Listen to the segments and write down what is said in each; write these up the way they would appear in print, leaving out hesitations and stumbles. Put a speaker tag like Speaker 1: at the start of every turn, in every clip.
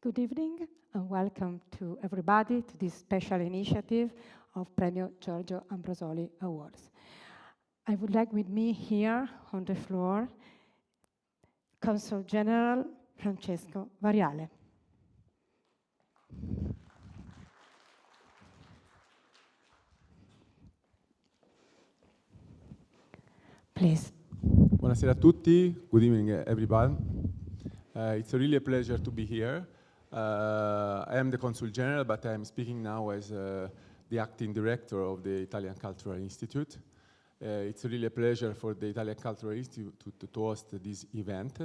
Speaker 1: Good evening and welcome to everybody to this special initiative of Premio Giorgio Ambrosoli Awards. I would like with me here on the floor Consul General Francesco Variale. Please.
Speaker 2: Buonasera a tutti. Good evening, everyone. It's really a pleasure to be here. I am the Consul General, but I am speaking now as the acting director of the Italian Cultural Institute. It's really a pleasure for the Italian Cultural Institute to host this event.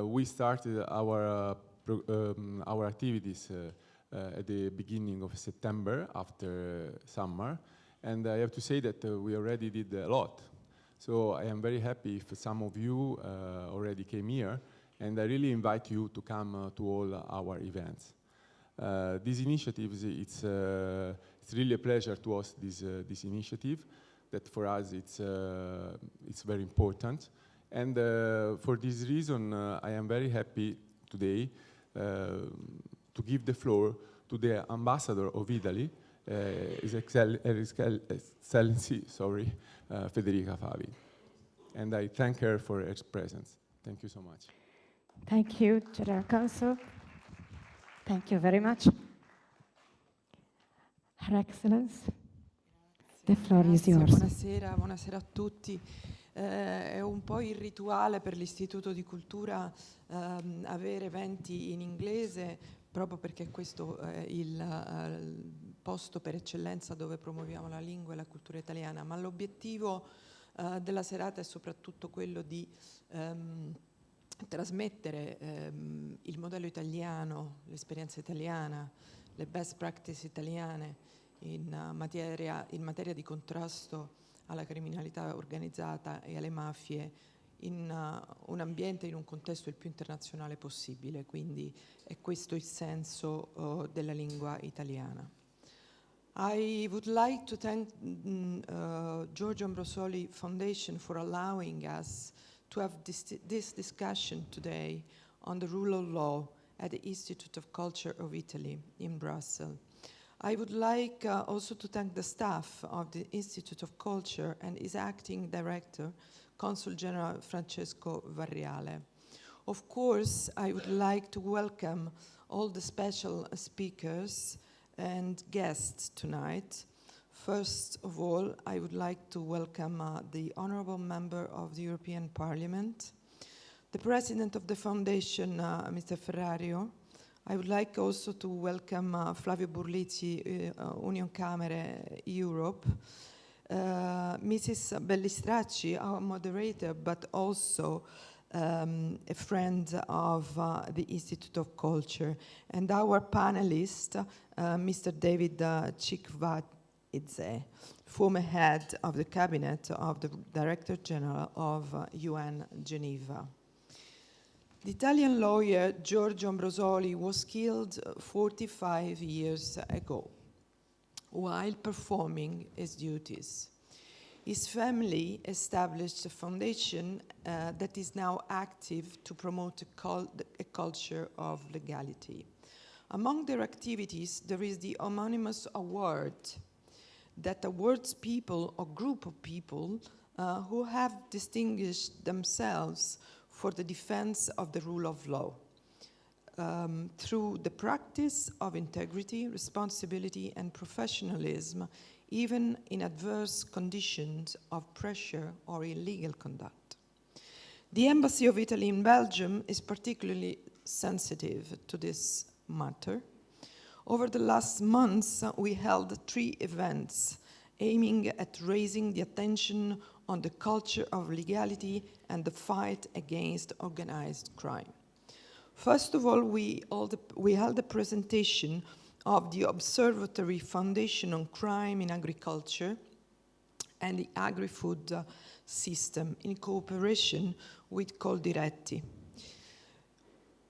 Speaker 2: We started our activities at the beginning of September after summer, and I have to say that we already did a lot. So I am very happy if some of you already came here, and I really invite you to come to all our events. These initiatives, it's really a pleasure to host this initiative, that for us it's very important. And for this reason, I am very happy today to give the floor to the Ambassador of Italy, His Excellency, Federica Favi. And I thank her for her presence. Thank you so much.
Speaker 1: Thank you, General Consul. Thank you very much. Her Excellency, the floor is yours.
Speaker 3: Buonasera a tutti. È un po' irrituale per l'Istituto di Cultura avere eventi in inglese, proprio perché questo è il posto per eccellenza dove promuoviamo la lingua e la cultura italiana, ma l'obiettivo della serata è soprattutto quello di trasmettere il modello italiano, l'esperienza italiana, le best practice italiane in materia di contrasto alla criminalità organizzata e alle mafie in un ambiente, in un contesto il più internazionale possibile. Quindi è questo il senso della lingua italiana. I would like to thank Giorgio Ambrosoli Foundation for allowing us to have this discussion today on the rule of law at the Institute of Culture of Italy in Brussels. I would like also to thank the staff of the Institute of Culture and its acting director, Consul General Francesco Variale. Of course, I would like to welcome all the special speakers and guests tonight. First of all, I would like to welcome the honorable member of the European Parliament, the president of the foundation, Mr. Ferrario. I would like also to welcome Flavio Burlizzi, Unioncamere Europe, Mrs. Bellistracci, our moderator, but also a friend of the Institute of Culture, and our panelist, Mr. David Chikvadze, former head of the cabinet of the Director General of UN Geneva. The Italian lawyer Giorgio Ambrosoli was killed 45 years ago while performing his duties. His family established a foundation that is now active to promote a culture of legality. Among their activities, there is the homonymous award that awards people or group of people who have distinguished themselves for the defense of the rule of law through the practice of integrity, responsibility, and professionalism, even in adverse conditions of pressure or illegal conduct. The Embassy of Italy in Belgium is particularly sensitive to this matter. Over the last months, we held 3 events aiming at raising the attention on the culture of legality and the fight against organized crime. First of all, we held a presentation of the Observatory Foundation on Crime in Agriculture and the Agri-Food System in cooperation with Coldiretti.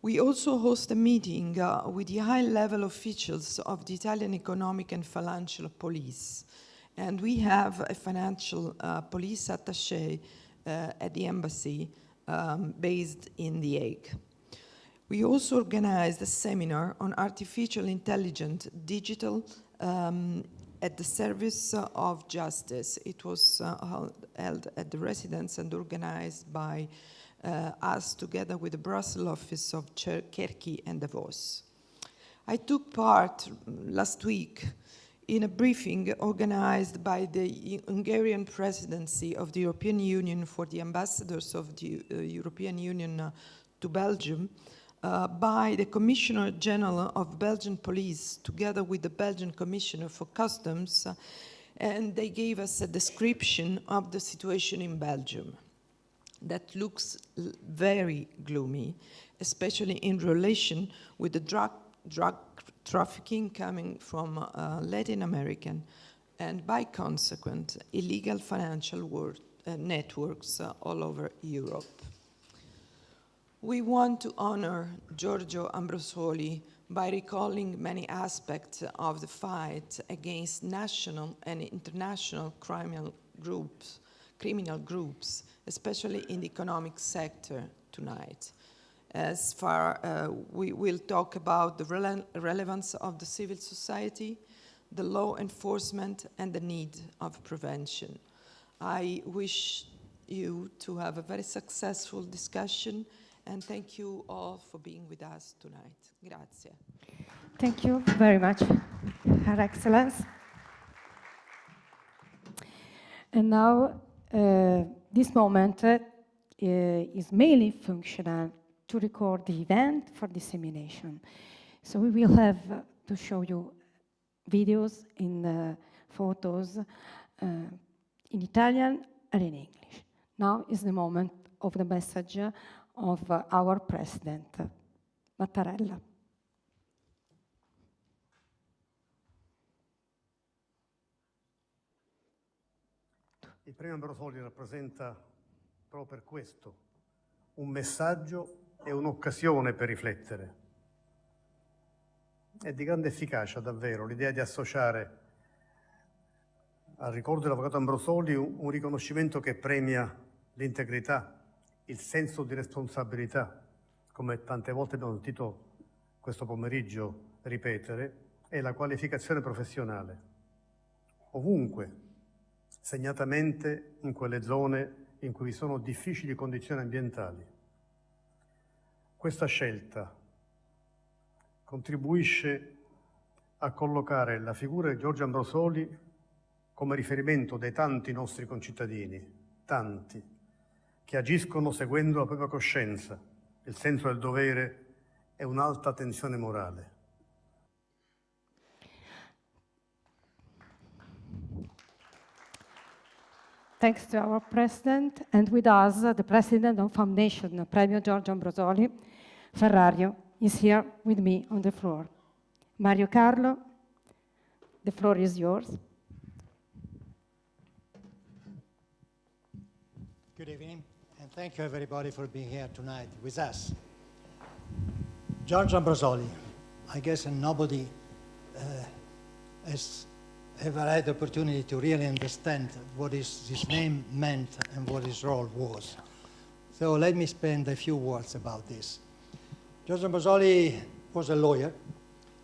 Speaker 3: We also host a meeting with the high-level officials of the Italian Economic and Financial Police. And we have a financial police attaché at the embassy based in The Hague. We also organized a seminar on artificial intelligence digital at the service of justice. It was held at the residence and organized by us together with the Brussels office of Kerki and Davos. I took part last week in a briefing organized by the Hungarian presidency of the European Union for the ambassadors of the European Union to Belgium, by the Commissioner General of Belgian Police, together with the Belgian Commissioner for Customs, and they gave us a description of the situation in Belgium that looks very gloomy, especially in relation with the drug trafficking coming from Latin American, and by consequent, illegal financial networks all over Europe. We want to honor Giorgio Ambrosoli by recalling many aspects of the fight against national and international criminal groups, especially in the economic sector tonight. As far we will talk about the relevance of the civil society, the law enforcement, and the need of prevention. I wish you to have a very successful discussion, and thank you all for being with us tonight. Grazie.
Speaker 1: Thank you very much, Her Excellence. And now, this moment is mainly functional to record the event for dissemination. So we will have to show you videos in photos in Italian and in English. Now is the moment of the message of our President, Mattarella.
Speaker 4: Il premio Ambrosoli rappresenta proprio per questo un messaggio e un'occasione per riflettere. È di grande efficacia davvero l'idea di associare al ricordo dell'avvocato Ambrosoli un riconoscimento che premia l'integrità, il senso di responsabilità, come tante volte abbiamo sentito questo pomeriggio ripetere, e la qualificazione professionale. Ovunque, segnatamente in quelle zone in cui vi sono difficili condizioni ambientali. Questa scelta contribuisce a collocare la figura di Giorgio Ambrosoli come riferimento dei tanti nostri concittadini, tanti, che agiscono seguendo la propria coscienza, il senso del dovere e un'alta tensione morale.
Speaker 1: Thanks to our President, and with us, the President of Foundation Premio Giorgio Ambrosoli, Ferrario, is here with me on the floor. Mario Carlo, the floor is yours.
Speaker 5: Good evening, and thank you everybody for being here tonight with us. Giorgio Ambrosoli, I guess nobody has ever had the opportunity to really understand what his name meant and what his role was. So let me spend a few words about this. Giorgio Ambrosoli was a lawyer,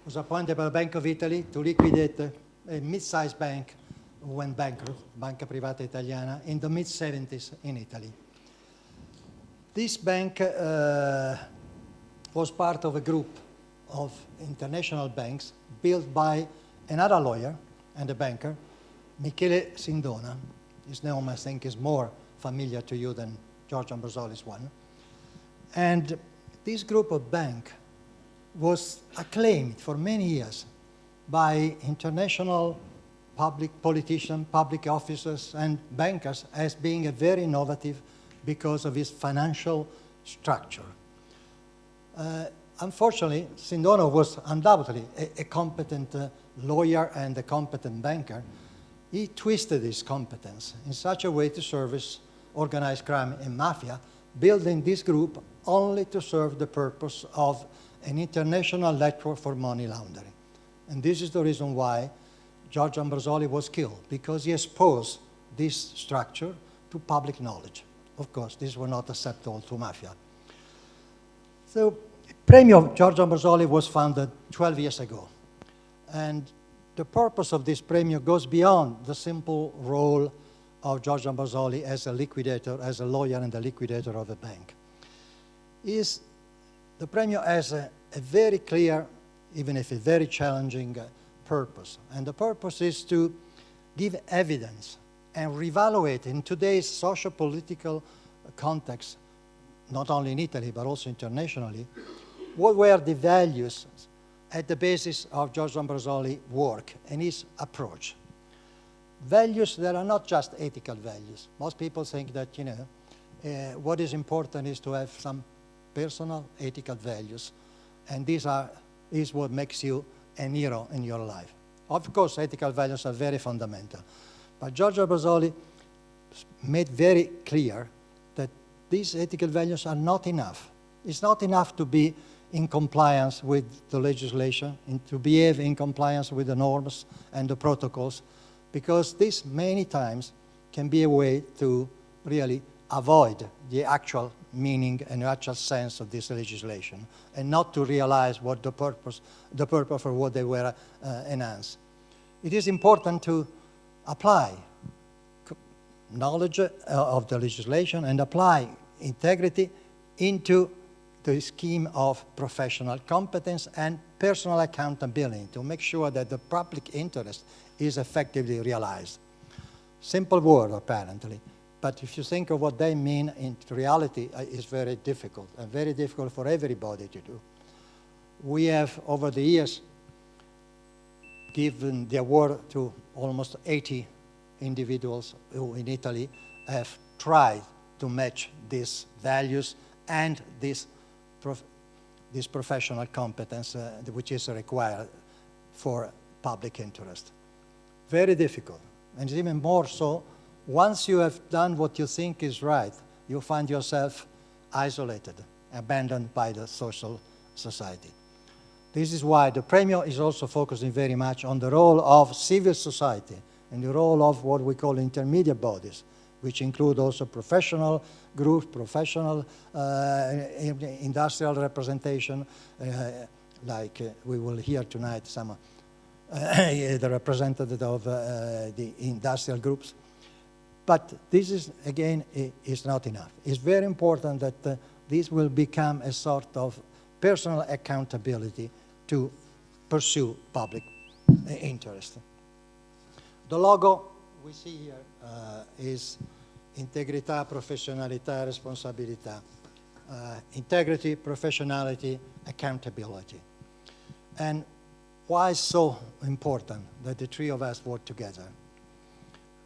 Speaker 5: was appointed by the Bank of Italy to liquidate a mid-sized bank who went bankrupt, Banca Privata Italiana, in the mid-70s in Italy. This bank was part of a group of international banks built by another lawyer and a banker, Michele Sindona. His name, I think, is more familiar to you than Giorgio Ambrosoli's one. And this group of bank was acclaimed for many years by international public politicians, public officers, and bankers as being a very innovative because of its financial structure. Unfortunately, Sindona was undoubtedly a competent lawyer and a competent banker. He twisted his competence in such a way to service organized crime and mafia, building this group only to serve the purpose of an international network for money laundering. And this is the reason why Giorgio Ambrosoli was killed, because he exposed this structure to public knowledge. Of course, this was not acceptable to mafia. So Premio Giorgio Ambrosoli was founded 12 years ago. And the purpose of this premio goes beyond the simple role of Giorgio Ambrosoli as a liquidator, as a lawyer and a liquidator of a bank. The premio has a very clear, even if a very challenging purpose. And the purpose is to give evidence and reevaluate in today's socio-political context, not only in Italy, but also internationally, what were the values at the basis of Giorgio Ambrosoli's work and his approach. Values that are not just ethical values. Most people think that, what is important is to have some personal ethical values, and these is what makes you a hero in your life. Of course, ethical values are very fundamental, but Giorgio Ambrosoli made very clear that these ethical values are not enough. It's not enough to be in compliance with the legislation and to behave in compliance with the norms and the protocols, because this many times can be a way to really avoid the actual meaning and the actual sense of this legislation and not to realize what the purpose for what they were enhanced. It is important to apply knowledge of the legislation and apply integrity into the scheme of professional competence and personal accountability to make sure that the public interest is effectively realized. Simple word, apparently, but if you think of what they mean in reality, it's very difficult, and very difficult for everybody to do. We have, over the years, given the award to almost 80 individuals who in Italy have tried to match these values and this professional competence which is required for public interest. Very difficult, and even more so, once you have done what you think is right, you find yourself isolated, abandoned by the social society. This is why the premio is also focusing very much on the role of civil society and the role of what we call intermediate bodies, which include also professional groups, professional industrial representation, like we will hear tonight some the representative of the industrial groups. But this is, again, is not enough. It's very important that this will become a sort of personal accountability to pursue public interest. The logo we see here is integrità, professionalità, responsabilità. Integrity, professionality, accountability. And why is so important that the three of us work together?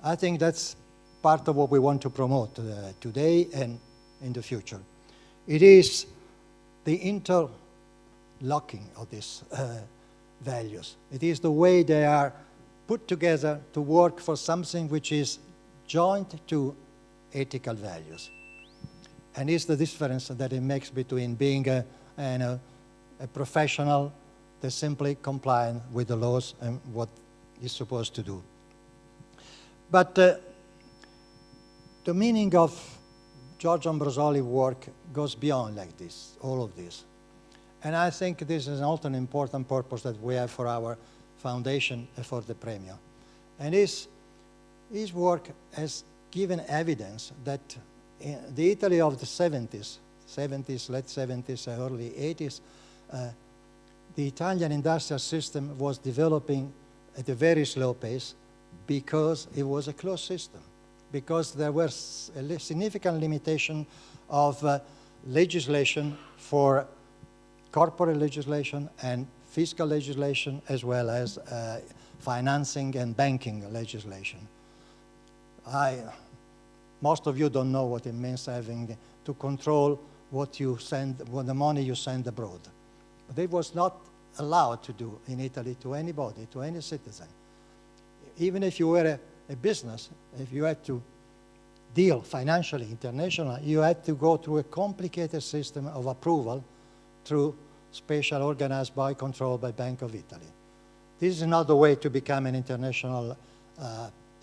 Speaker 5: I think that's part of what we want to promote today and in the future. It is the interlocking of these values. It is the way they are put together to work for something which is joint to ethical values. And it's the difference that it makes between being a professional that's simply compliant with the laws and what he's supposed to do. But the meaning of Giorgio Ambrosoli's work goes beyond like this, all of this. And I think this is also an important purpose that we have for our foundation and for the Premio. And his work has given evidence that in the Italy of the 70s, late 70s, early 80s, the Italian industrial system was developing at a very slow pace because it was a closed system, because there was a significant limitation of legislation for corporate legislation and fiscal legislation, as well as financing and banking legislation. Most of you don't know what it means having to control what you send, what the money you send abroad. But it was not allowed to do in Italy to anybody, to any citizen. Even if you were a business, if you had to deal financially, internationally, you had to go through a complicated system of approval through special organized by control by Bank of Italy. This is not the way to become an international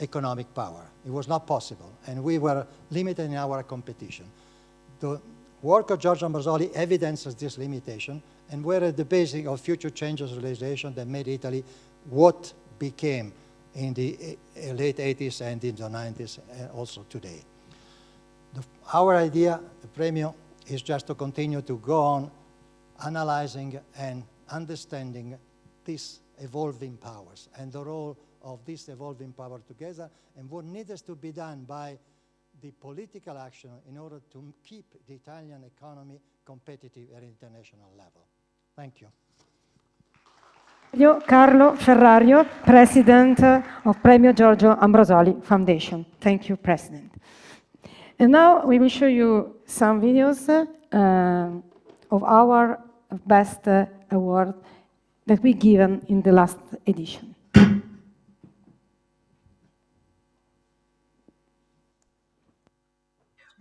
Speaker 5: economic power. It was not possible, and we were limited in our competition. The Work of Giorgio Ambrosoli evidences this limitation and were at the basis of future changes legislation that made Italy what became in the late 80s and in the 90s and also today. Our idea, the Premio, is just to continue to go on analyzing and understanding these evolving powers and the role of this evolving power together and what needs to be done by the political action in order to keep the Italian economy competitive at international level. Thank you.
Speaker 1: Carlo Ferrario, President of Premio Giorgio Ambrosoli Foundation. Thank you, President. And now we will show you some videos of our best award that we given in the last edition.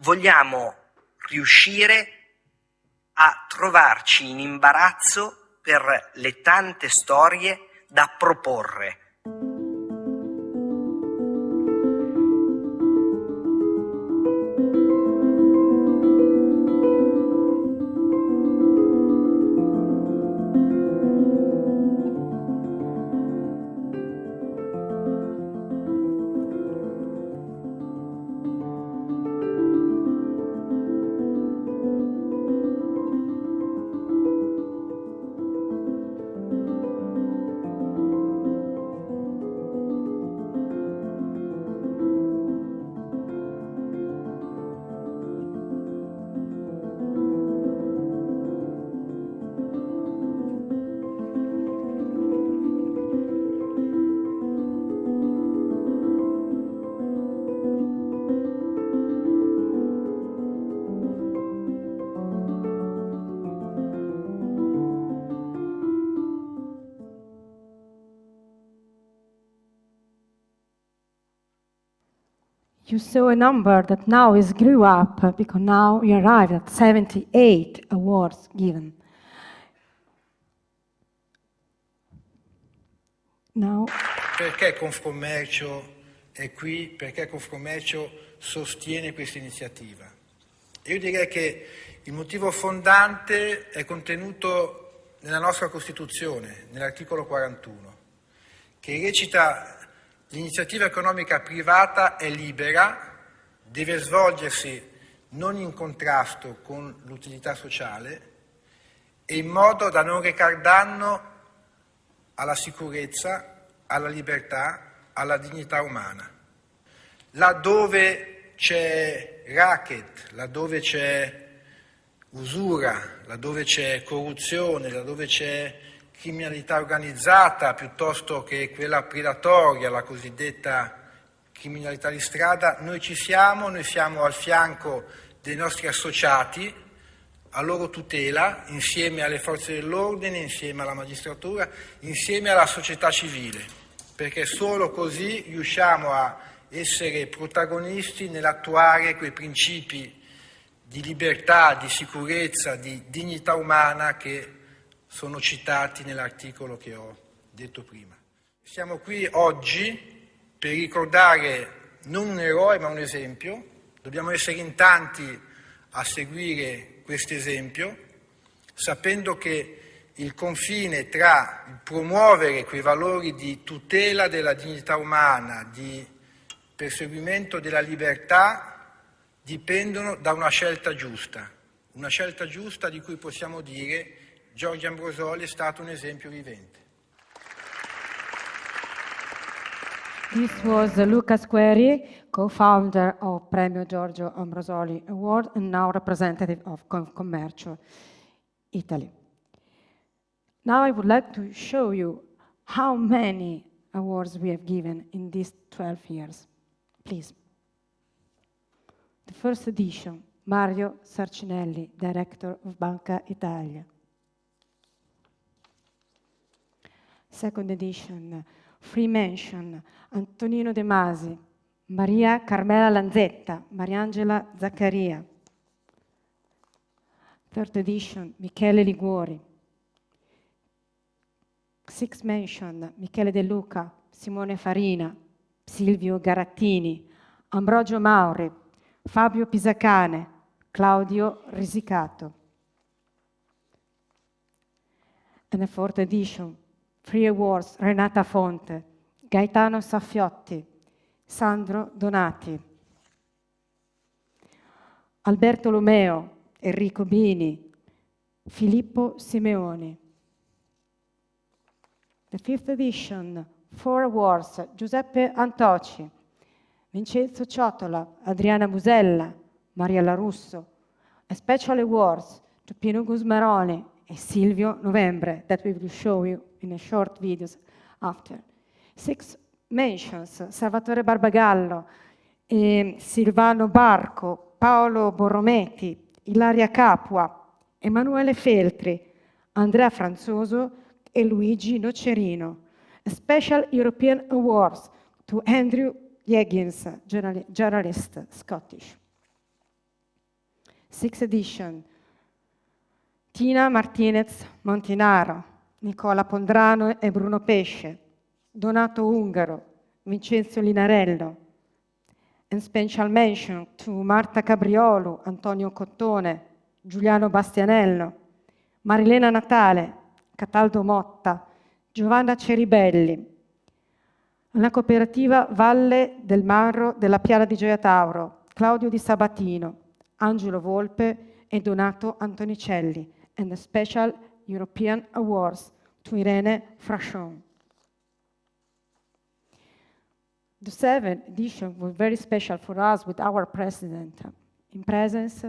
Speaker 6: Vogliamo riuscire a trovarci in imbarazzo per le tante storie da proporre.
Speaker 1: You saw a number that now is grew up because now we arrived at 78 awards given. Now,
Speaker 7: Perché Confcommercio è qui? Perché Confcommercio sostiene questa iniziativa? Io direi che il motivo fondante è contenuto nella nostra Costituzione, nell'articolo 41, che recita: l'iniziativa economica privata è libera, deve svolgersi non in contrasto con l'utilità sociale e in modo da non recar danno alla sicurezza, alla libertà, alla dignità umana. Laddove c'è racket, laddove c'è usura, laddove c'è corruzione, laddove c'è criminalità organizzata piuttosto che quella predatoria, la cosiddetta criminalità di strada, noi siamo al fianco dei nostri associati, a loro tutela, insieme alle forze dell'ordine, insieme alla magistratura, insieme alla società civile, perché solo così riusciamo a essere protagonisti nell'attuare quei principi di libertà, di sicurezza, di dignità umana che sono citati nell'articolo che ho detto prima. Siamo qui oggi per ricordare non un eroe ma un esempio. Dobbiamo essere in tanti a seguire questo esempio, sapendo che il confine tra il promuovere quei valori di tutela della dignità umana, di perseguimento della libertà, dipendono da una scelta giusta di cui possiamo dire Giorgio Ambrosoli è stato un esempio vivente.
Speaker 1: this was Luca Squeri, co-founder of Premio Giorgio Ambrosoli Award and now representative of Confcommercio Italy. Now I would like to show you how many awards we have given in these 12 years. Please. The first edition, Mario Sarcinelli, Director of Banca Italia. Second edition, Free Mention, Antonino De Masi, Maria Carmela Lanzetta, Mariangela Zaccaria. Third edition, Michele Liguori. Sixth Mention, Michele De Luca, Simone Farina, Silvio Garattini, Ambrogio Mauri, Fabio Pisacane, Claudio Risicato. And the fourth edition, 3 awards, Renata Fonte, Gaetano Saffiotti, Sandro Donati, Alberto Lomeo, Enrico Bini, Filippo Simeoni. The fifth edition, 4 awards, Giuseppe Antoci, Vincenzo Ciotola, Adriana Busella, Mariella Russo. A special awards to Pino Gusmeroni and Silvio Novembre that we will show you in a short videos after. 6 mentions, Salvatore Barbagallo, Silvano Barco, Paolo Borrometi, Ilaria Capua, Emanuele Feltri, Andrea Franzoso e Luigi Nocerino. A special European awards to Andrew Higgins, journalist, Scottish. 6th edition, Tina Martinez Montinaro, Nicola Pondrano e Bruno Pesce, Donato Ungaro, Vincenzo Linarello. And special mention to Marta Cabriolo, Antonio Cottone, Giuliano Bastianello, Marilena Natale, Cataldo Motta, Giovanna Ceribelli. La cooperativa Valle del Marro della Piana di Gioia Tauro, Claudio Di Sabatino, Angelo Volpe e Donato Antonicelli. And the special European awards to Irene Frachon. The 7th edition was very special for us with our president in presence,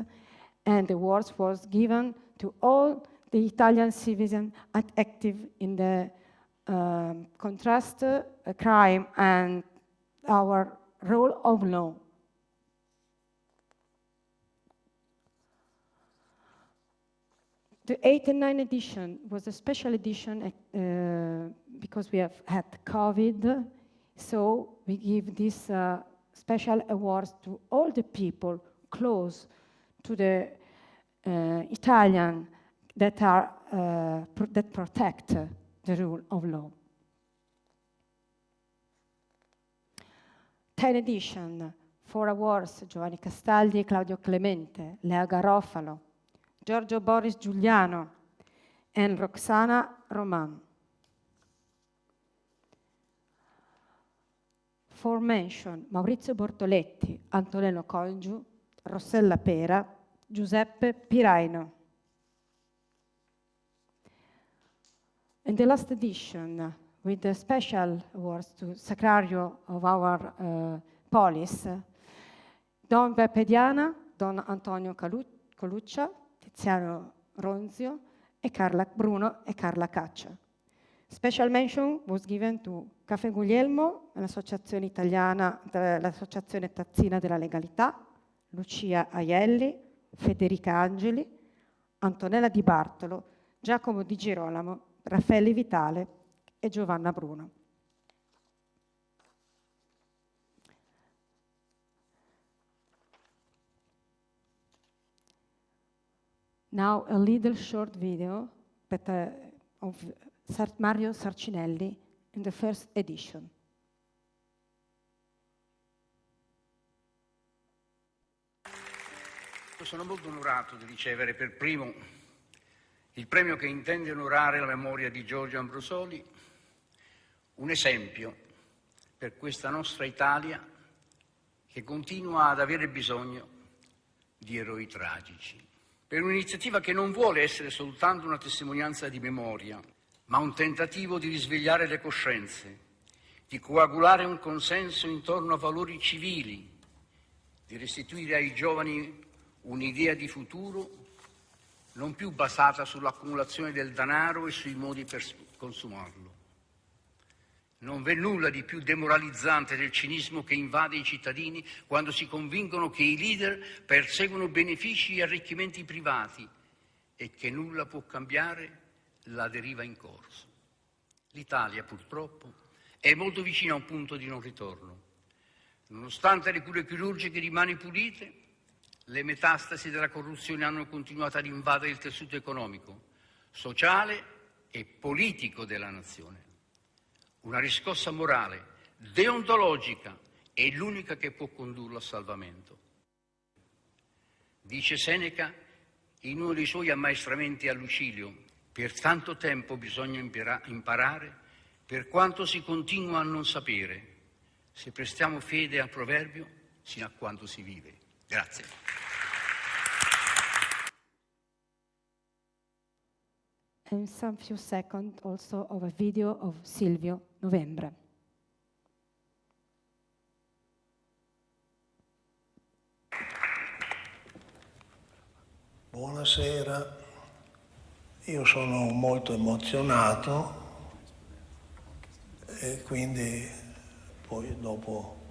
Speaker 1: and the awards was given to all the Italian citizens active in the contrast crime and our rule of law. The 8th and 9th edition was a special edition because we have had COVID, so we give this special awards to all the people close to the Italian that are that protect the rule of law. 10th edition, 4 awards, Giovanni Castaldi e Claudio Clemente, Lea Garofalo, Giorgio Boris Giuliano and Roxana Roman. 4 mention, Maurizio Bortoletti, Antonello Colgiu, Rossella Pera, Giuseppe Piraino. In the last edition, with the special awards to Sacrario of our police, Don Beppe Diana, Don Antonio Coluccia, Tiziano Ronzio, e Carla Bruno e Carla Caccia. Special mention was given to Caffè Guglielmo, l'associazione italiana, l'associazione Tazzina della Legalità, Lucia Aielli, Federica Angeli, Antonella Di Bartolo, Giacomo Di Girolamo, Raffaele Vitale e Giovanna Bruno. Now a little short video of Mario Sarcinelli in the first edition.
Speaker 8: Sono molto onorato di ricevere per primo il premio che intende onorare la memoria di Giorgio Ambrosoli, un esempio per questa nostra Italia che continua ad avere bisogno di eroi tragici. Per un'iniziativa che non vuole essere soltanto una testimonianza di memoria, ma un tentativo di risvegliare le coscienze, di coagulare un consenso intorno a valori civili, di restituire ai giovani un'idea di futuro non più basata sull'accumulazione del denaro e sui modi per consumarlo. Non v'è nulla di più demoralizzante del cinismo che invade i cittadini quando si convincono che i leader perseguono benefici e arricchimenti privati e che nulla può cambiare la deriva in corso. L'Italia, purtroppo, è molto vicina a un punto di non ritorno. Nonostante le cure chirurgiche di mani pulite, le metastasi della corruzione hanno continuato ad invadere il tessuto economico, sociale e politico della nazione. Una riscossa morale, deontologica, è l'unica che può condurlo al salvamento. Dice Seneca in uno dei suoi ammaestramenti a Lucilio: per tanto tempo bisogna imparare, per quanto si continua a non sapere, se prestiamo fede al proverbio, sino a quando si vive. Grazie.
Speaker 1: And some few seconds also of a video of Silvio Novembre.
Speaker 9: Buonasera, io sono molto emozionato e quindi poi dopo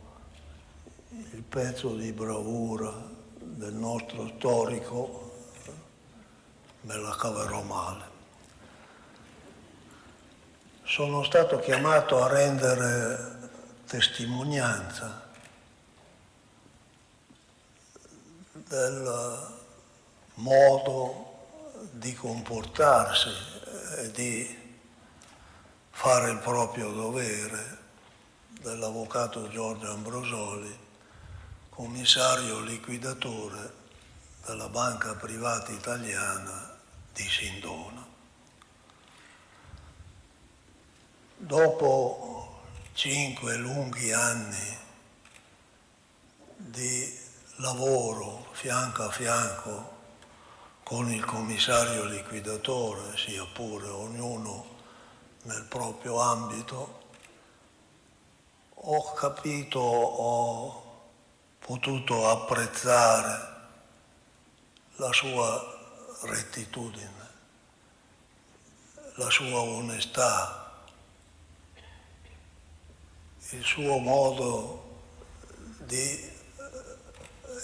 Speaker 9: il pezzo di bravura del nostro storico me la caverò male. Sono stato chiamato a rendere testimonianza del modo di comportarsi e di fare il proprio dovere dell'avvocato Giorgio Ambrosoli, commissario liquidatore della banca privata italiana di Sindona. Dopo 5 lunghi anni di lavoro fianco a fianco con il commissario liquidatore, sia pure ognuno nel proprio ambito, ho capito, ho potuto apprezzare la sua rettitudine, la sua onestà, il suo modo di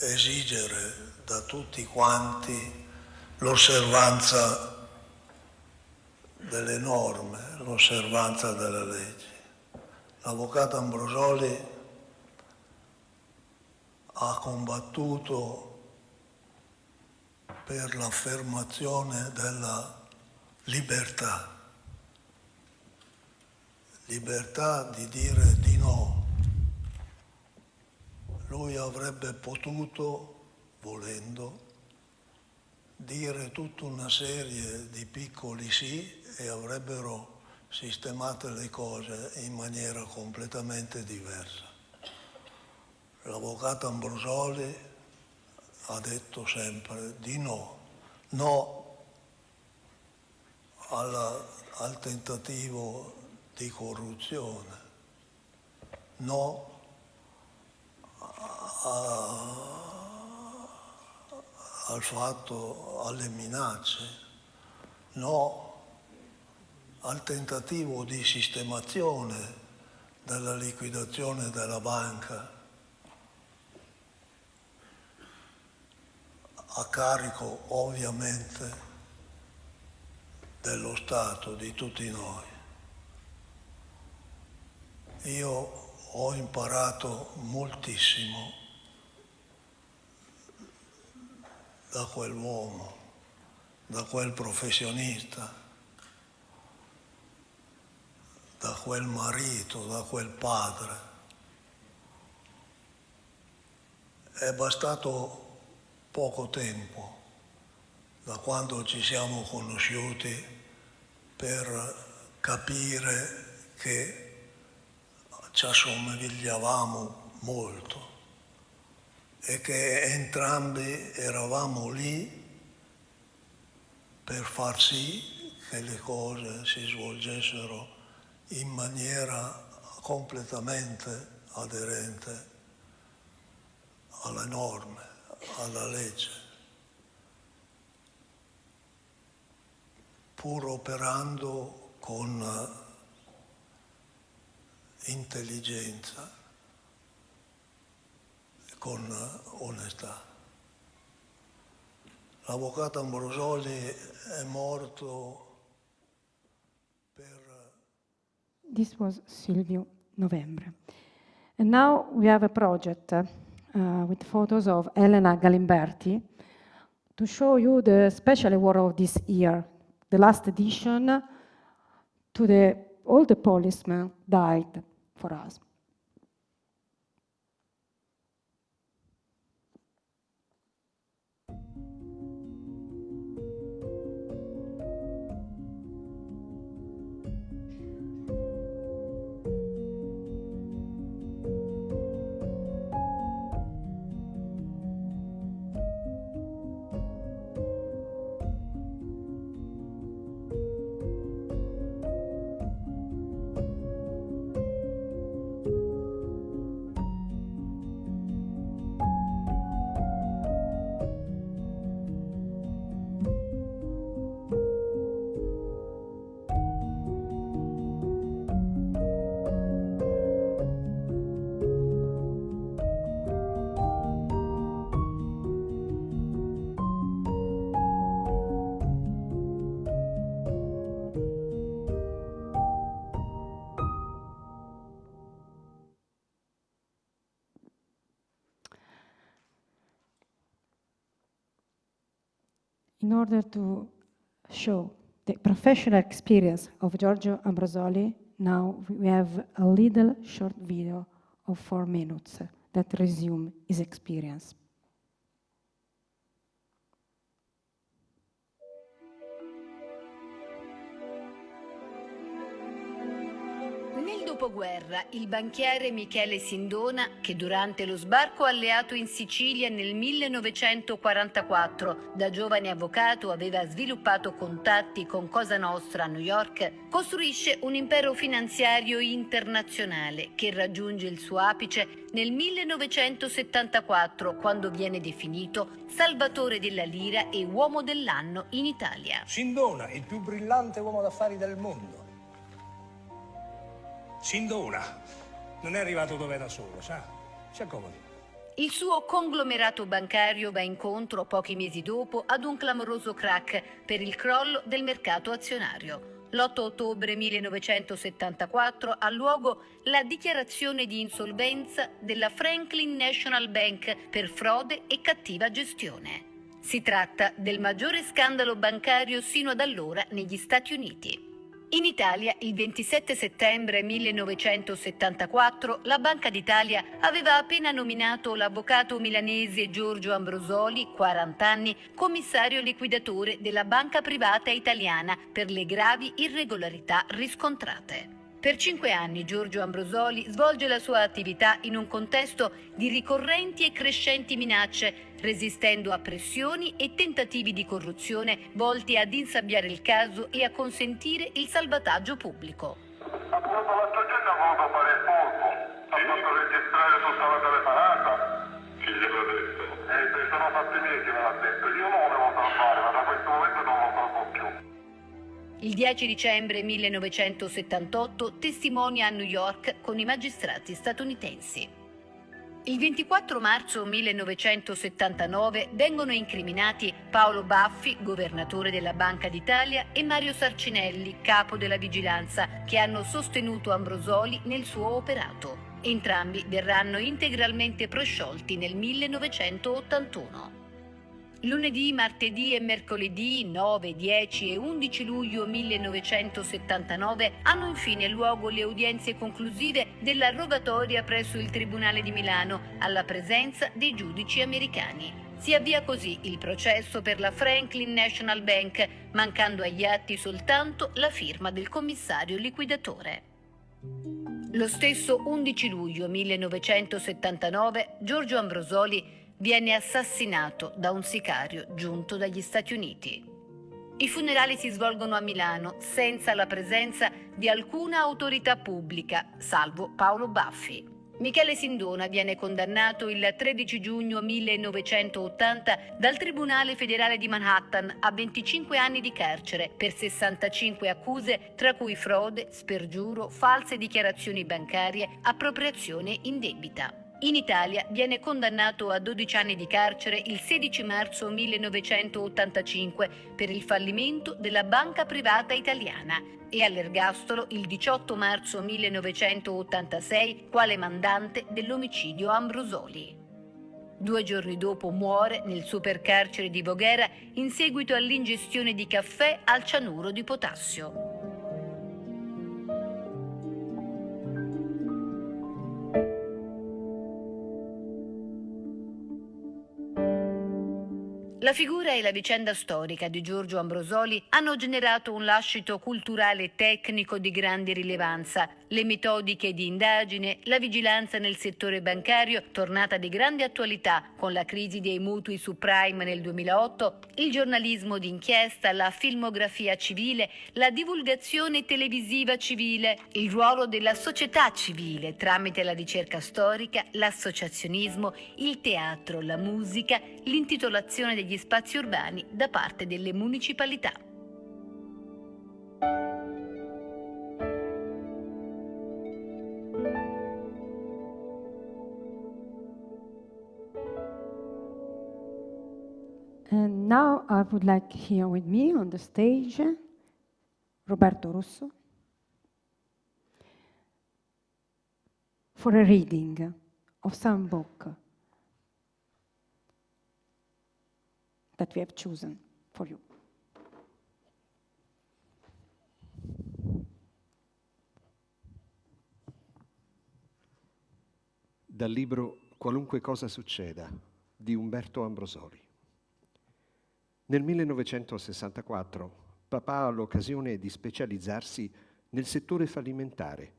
Speaker 9: esigere da tutti quanti l'osservanza delle norme, l'osservanza delle leggi. L'avvocato Ambrosoli ha combattuto per l'affermazione della libertà di dire di no. Lui avrebbe potuto, volendo, dire tutta una serie di piccoli sì e avrebbero sistemate le cose in maniera completamente diversa. L'avvocato Ambrosoli ha detto sempre di no, no al tentativo di corruzione, no al fatto, alle minacce, no al tentativo di sistemazione della liquidazione della banca a carico ovviamente dello Stato, di tutti noi. Io ho imparato moltissimo da quell'uomo, da quel professionista, da quel marito, da quel padre. È bastato poco tempo da quando ci siamo conosciuti per capire che ci assomigliavamo molto e che entrambi eravamo lì per far sì che le cose si svolgessero in maniera completamente aderente alle norme, alla legge, pur operando con intelligenza e con onestà. L'avvocato Ambrosoli è morto per...
Speaker 1: This was Silvio Novembre. And now we have a project with photos of Elena Galimberti to show you the special award of this year, the last edition, to all the policemen died for us. order to show the professional experience of Giorgio Ambrosoli, now we have a little short video of 4 minutes that resume his experience.
Speaker 10: Nel dopoguerra, il banchiere Michele Sindona, che durante lo sbarco alleato in Sicilia nel 1944 da giovane avvocato aveva sviluppato contatti con Cosa Nostra a New York, costruisce un impero finanziario internazionale che raggiunge il suo apice nel 1974, quando viene definito salvatore della lira e uomo dell'anno in Italia.
Speaker 11: Sindona, il più brillante uomo d'affari del mondo. Sindona non è arrivato dove da solo, sa? Si accomodi.
Speaker 10: Il suo conglomerato bancario va incontro pochi mesi dopo ad un clamoroso crack per il crollo del mercato azionario. L'8 ottobre 1974 ha luogo la dichiarazione di insolvenza della Franklin National Bank per frode e cattiva gestione. Si tratta del maggiore scandalo bancario sino ad allora negli Stati Uniti. In Italia, il 27 settembre 1974, la Banca d'Italia aveva appena nominato l'avvocato milanese Giorgio Ambrosoli, 40 anni, commissario liquidatore della banca privata italiana per le gravi irregolarità riscontrate. Per 5 anni Giorgio Ambrosoli svolge la sua attività in un contesto di ricorrenti e crescenti minacce, resistendo a pressioni e tentativi di corruzione volti ad insabbiare il caso e a consentire il salvataggio pubblico.
Speaker 12: Appunto l'altra gente ha voluto fare il polpo, ha fatto registrare tutta la telefonata. Chi gliel'ha detto? Sono fatti miei che me l'ha detto, io non volevo salvare, ma da questo momento non lo salvo più.
Speaker 10: Il 10 dicembre 1978 testimonia a New York con i magistrati statunitensi. Il 24 marzo 1979 vengono incriminati Paolo Baffi, governatore della Banca d'Italia, e Mario Sarcinelli, capo della vigilanza, che hanno sostenuto Ambrosoli nel suo operato. Entrambi verranno integralmente prosciolti nel 1981. Lunedì, martedì e mercoledì 9, 10 e 11 luglio 1979 hanno infine luogo le udienze conclusive della rogatoria presso il Tribunale di Milano alla presenza dei giudici americani. Si avvia così il processo per la Franklin National Bank, mancando agli atti soltanto la firma del commissario liquidatore. Lo stesso 11 luglio 1979 Giorgio Ambrosoli viene assassinato da un sicario giunto dagli Stati Uniti. I funerali si svolgono a Milano senza la presenza di alcuna autorità pubblica, salvo Paolo Baffi. Michele Sindona viene condannato il 13 giugno 1980 dal Tribunale federale di Manhattan a 25 anni di carcere per 65 accuse, tra cui frode, spergiuro, false dichiarazioni bancarie, appropriazione indebita. In Italia viene condannato a 12 anni di carcere il 16 marzo 1985 per il fallimento della banca privata italiana e all'ergastolo il 18 marzo 1986 quale mandante dell'omicidio Ambrosoli. 2 giorni dopo muore nel supercarcere di Voghera in seguito all'ingestione di caffè al cianuro di potassio. La figura e la vicenda storica di Giorgio Ambrosoli hanno generato un lascito culturale e tecnico di grande rilevanza. Le metodiche di indagine, la vigilanza nel settore bancario, tornata di grande attualità con la crisi dei mutui subprime nel 2008, il giornalismo d'inchiesta, la filmografia civile, la divulgazione televisiva civile, il ruolo della società civile tramite la ricerca storica, l'associazionismo, il teatro, la musica, l'intitolazione degli spazi urbani da parte delle municipalità.
Speaker 1: And now I would like here with me on the stage Roberto Russo for a reading of some book that we have chosen for you.
Speaker 13: dal libro Qualunque cosa succeda di Umberto Ambrosoli. Nel 1964 papà ha l'occasione di specializzarsi nel settore fallimentare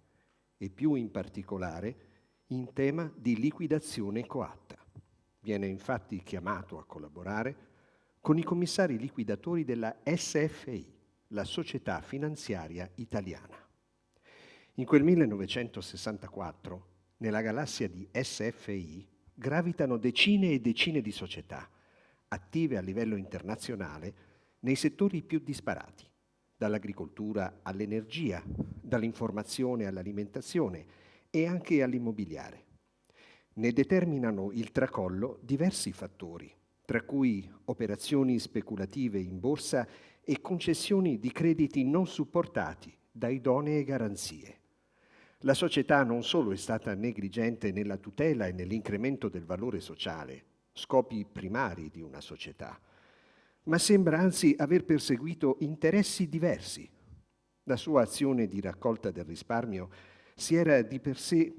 Speaker 13: e più in particolare in tema di liquidazione coatta. Viene infatti chiamato a collaborare con i commissari liquidatori della SFI, la Società Finanziaria Italiana. In quel 1964, nella galassia di SFI, gravitano decine e decine di società, attive a livello internazionale nei settori più disparati, dall'agricoltura all'energia, dall'informazione all'alimentazione e anche all'immobiliare. Ne determinano il tracollo diversi fattori, tra cui operazioni speculative in borsa e concessioni di crediti non supportati da idonee garanzie. La società non solo è stata negligente nella tutela e nell'incremento del valore sociale, scopi primari di una società, ma sembra anzi aver perseguito interessi diversi. La sua azione di raccolta del risparmio si era di per sé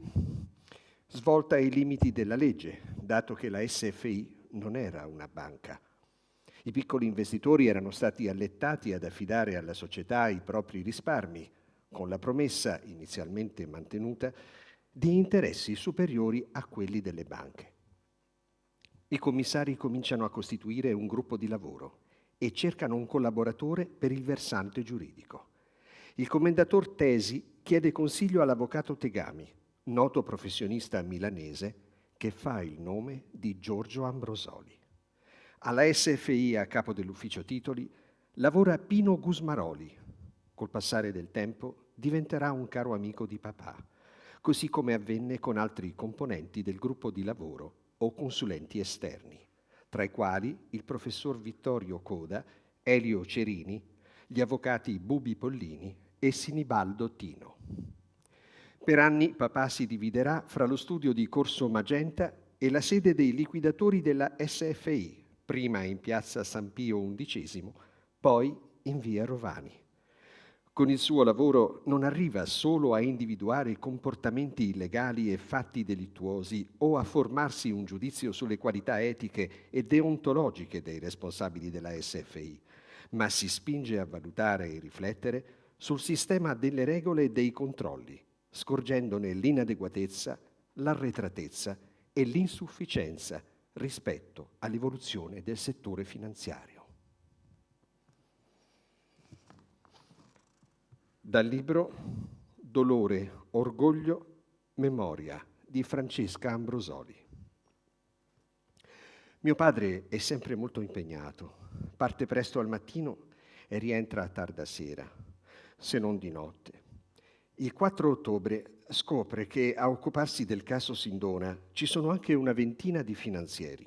Speaker 13: svolta ai limiti della legge, dato che la SFI non era una banca. I piccoli investitori erano stati allettati ad affidare alla società i propri risparmi, con la promessa, inizialmente mantenuta, di interessi superiori a quelli delle banche. I commissari cominciano a costituire un gruppo di lavoro e cercano un collaboratore per il versante giuridico. Il commendator Tesi chiede consiglio all'avvocato Tegami, noto professionista milanese che fa il nome di Giorgio Ambrosoli. Alla SFI, a capo dell'ufficio titoli, lavora Pino Gusmaroli. Col passare del tempo diventerà un caro amico di papà, così come avvenne con altri componenti del gruppo di lavoro o consulenti esterni, tra i quali il professor Vittorio Coda, Elio Cerini, gli avvocati Bubi Pollini e Sinibaldo Tino. Per anni papà si dividerà fra lo studio di Corso Magenta e la sede dei liquidatori della SFI, prima in piazza San Pio XI, poi in via Rovani. Con il suo lavoro non arriva solo a individuare comportamenti illegali e fatti delittuosi o a formarsi un giudizio sulle qualità etiche e deontologiche dei responsabili della SFI, ma si spinge a valutare e riflettere sul sistema delle regole e dei controlli, scorgendone l'inadeguatezza, l'arretratezza e l'insufficienza rispetto all'evoluzione del settore finanziario. Dal libro Dolore, orgoglio, memoria di Francesca Ambrosoli. Mio padre è sempre molto impegnato, parte presto al mattino e rientra a tarda sera, se non di notte. Il 4 ottobre scopre che a occuparsi del caso Sindona ci sono anche una ventina di finanzieri.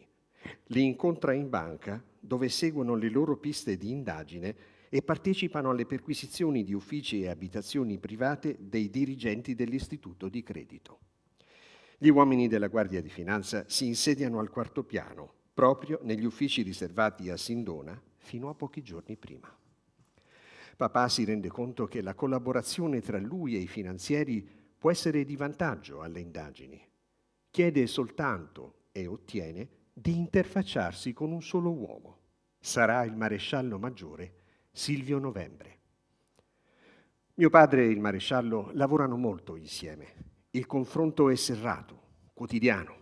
Speaker 13: Li incontra in banca, dove seguono le loro piste di indagine e partecipano alle perquisizioni di uffici e abitazioni private dei dirigenti dell'istituto di credito. Gli uomini della Guardia di Finanza si insediano al quarto piano, proprio negli uffici riservati a Sindona, fino a pochi giorni prima. Papà si rende conto che la collaborazione tra lui e i finanzieri può essere di vantaggio alle indagini. Chiede soltanto, e ottiene, di interfacciarsi con un solo uomo. Sarà il maresciallo maggiore Silvio Novembre. Mio padre e il maresciallo lavorano molto insieme. Il confronto è serrato, quotidiano.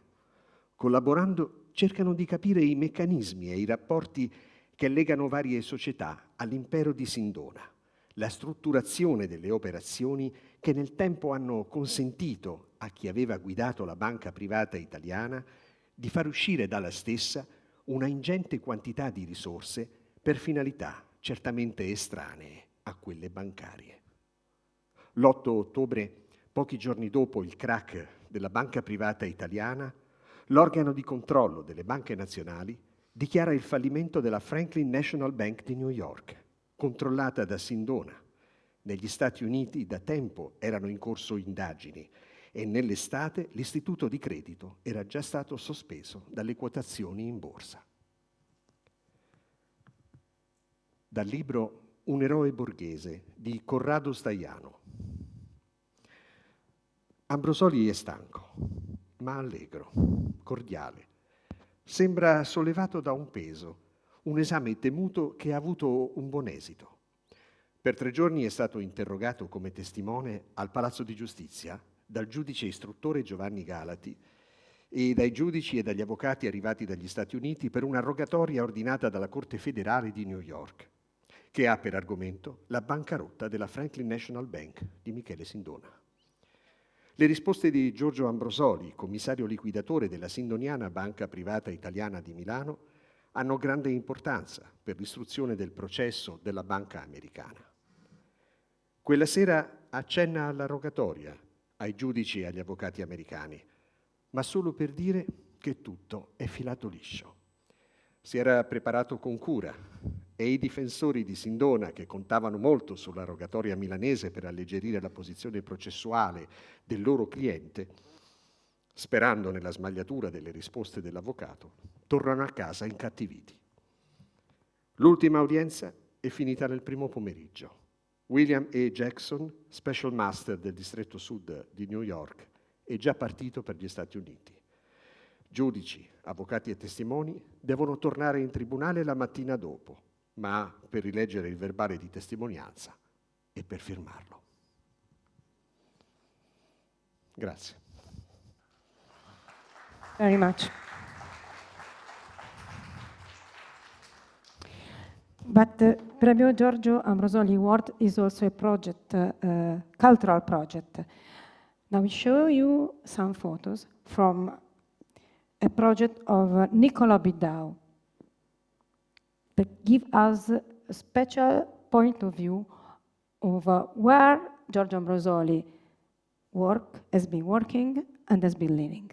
Speaker 13: Collaborando cercano di capire i meccanismi e i rapporti che legano varie società all'impero di Sindona, la strutturazione delle operazioni che nel tempo hanno consentito a chi aveva guidato la banca privata italiana di far uscire dalla stessa una ingente quantità di risorse per finalità certamente estranee a quelle bancarie. L'8 ottobre, pochi giorni dopo il crack della banca privata italiana, l'organo di controllo delle banche nazionali dichiara il fallimento della Franklin National Bank di New York, controllata da Sindona. Negli Stati Uniti da tempo erano in corso indagini e nell'estate l'istituto di credito era già stato sospeso dalle quotazioni in borsa. Dal libro Un eroe borghese di Corrado Staiano. Ambrosoli è stanco, ma allegro, cordiale. Sembra sollevato da un peso, un esame temuto che ha avuto un buon esito. Per 3 giorni è stato interrogato come testimone al Palazzo di Giustizia dal giudice istruttore Giovanni Galati e dai giudici e dagli avvocati arrivati dagli Stati Uniti per una rogatoria ordinata dalla Corte federale di New York, che ha per argomento la bancarotta della Franklin National Bank di Michele Sindona. Le risposte di Giorgio Ambrosoli, commissario liquidatore della Sindoniana Banca Privata Italiana di Milano, hanno grande importanza per l'istruzione del processo della banca americana. Quella sera accenna alla rogatoria ai giudici e agli avvocati americani, ma solo per dire che tutto è filato liscio. Si era preparato con cura e i difensori di Sindona, che contavano molto sulla rogatoria milanese per alleggerire la posizione processuale del loro cliente, sperando nella smagliatura delle risposte dell'avvocato, tornano a casa incattiviti. L'ultima udienza è finita nel primo pomeriggio. William E. Jackson, Special Master del Distretto Sud di New York, è già partito per gli Stati Uniti. Giudici, avvocati e testimoni devono tornare in tribunale la mattina dopo, ma per rileggere il verbale di testimonianza e per firmarlo. Grazie.
Speaker 1: Very much. But the Premio Giorgio Ambrosoli Award is also a project, cultural project. Now we show you some photos from a project of Nicola Bidau that give us a special point of view of where Giorgio Ambrosoli has been working and has been living.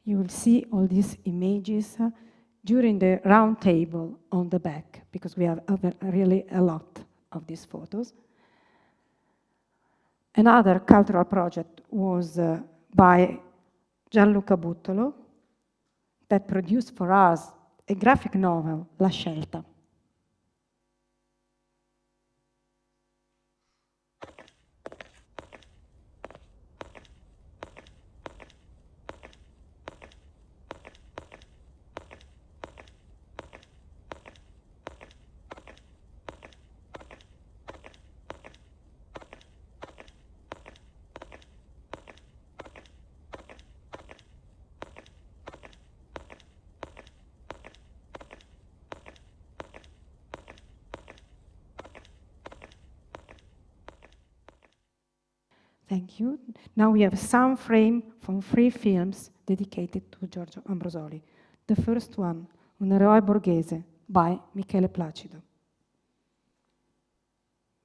Speaker 1: You will see all these images during the round table on the back, because we have really a lot of these photos. Another cultural project was by Gianluca Buttolo that produced for us a graphic novel, La Scelta. Thank you. Now we have some frame from 3 films dedicated to Giorgio Ambrosoli. The first one, Un eroe borghese, by Michele Placido.
Speaker 14: I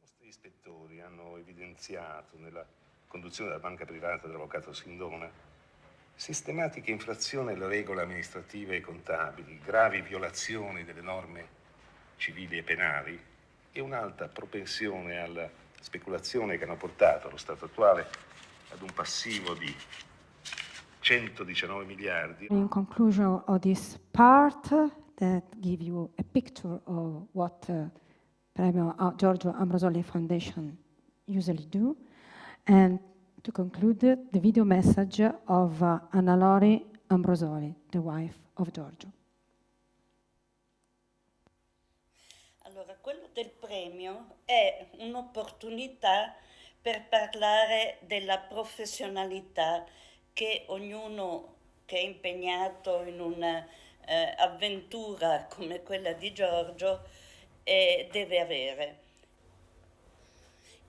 Speaker 14: nostri ispettori hanno evidenziato nella conduzione della banca privata dell'avvocato Sindona sistematiche infrazioni alle regole amministrative e contabili, gravi violazioni delle norme civili e penali e un'alta propensione alla speculazione che hanno portato allo stato attuale ad un passivo di 119 miliardi.
Speaker 1: In conclusion of this part, that give you a picture of what Premio Giorgio Ambrosoli Foundation usually do, and to conclude, the video message of Annalori Ambrosoli, the wife of Giorgio.
Speaker 15: Quello del premio è un'opportunità per parlare della professionalità che ognuno che è impegnato in un'avventura come quella di Giorgio deve avere.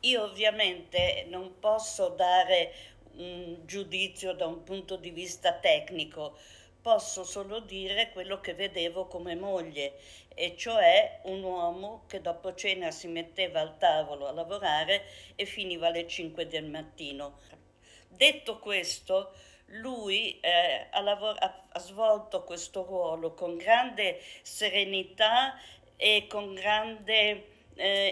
Speaker 15: Io ovviamente non posso dare un giudizio da un punto di vista tecnico, posso solo dire quello che vedevo come moglie, e cioè un uomo che dopo cena si metteva al tavolo a lavorare e finiva alle 5 del mattino. Detto questo, lui ha svolto questo ruolo con grande serenità e con grande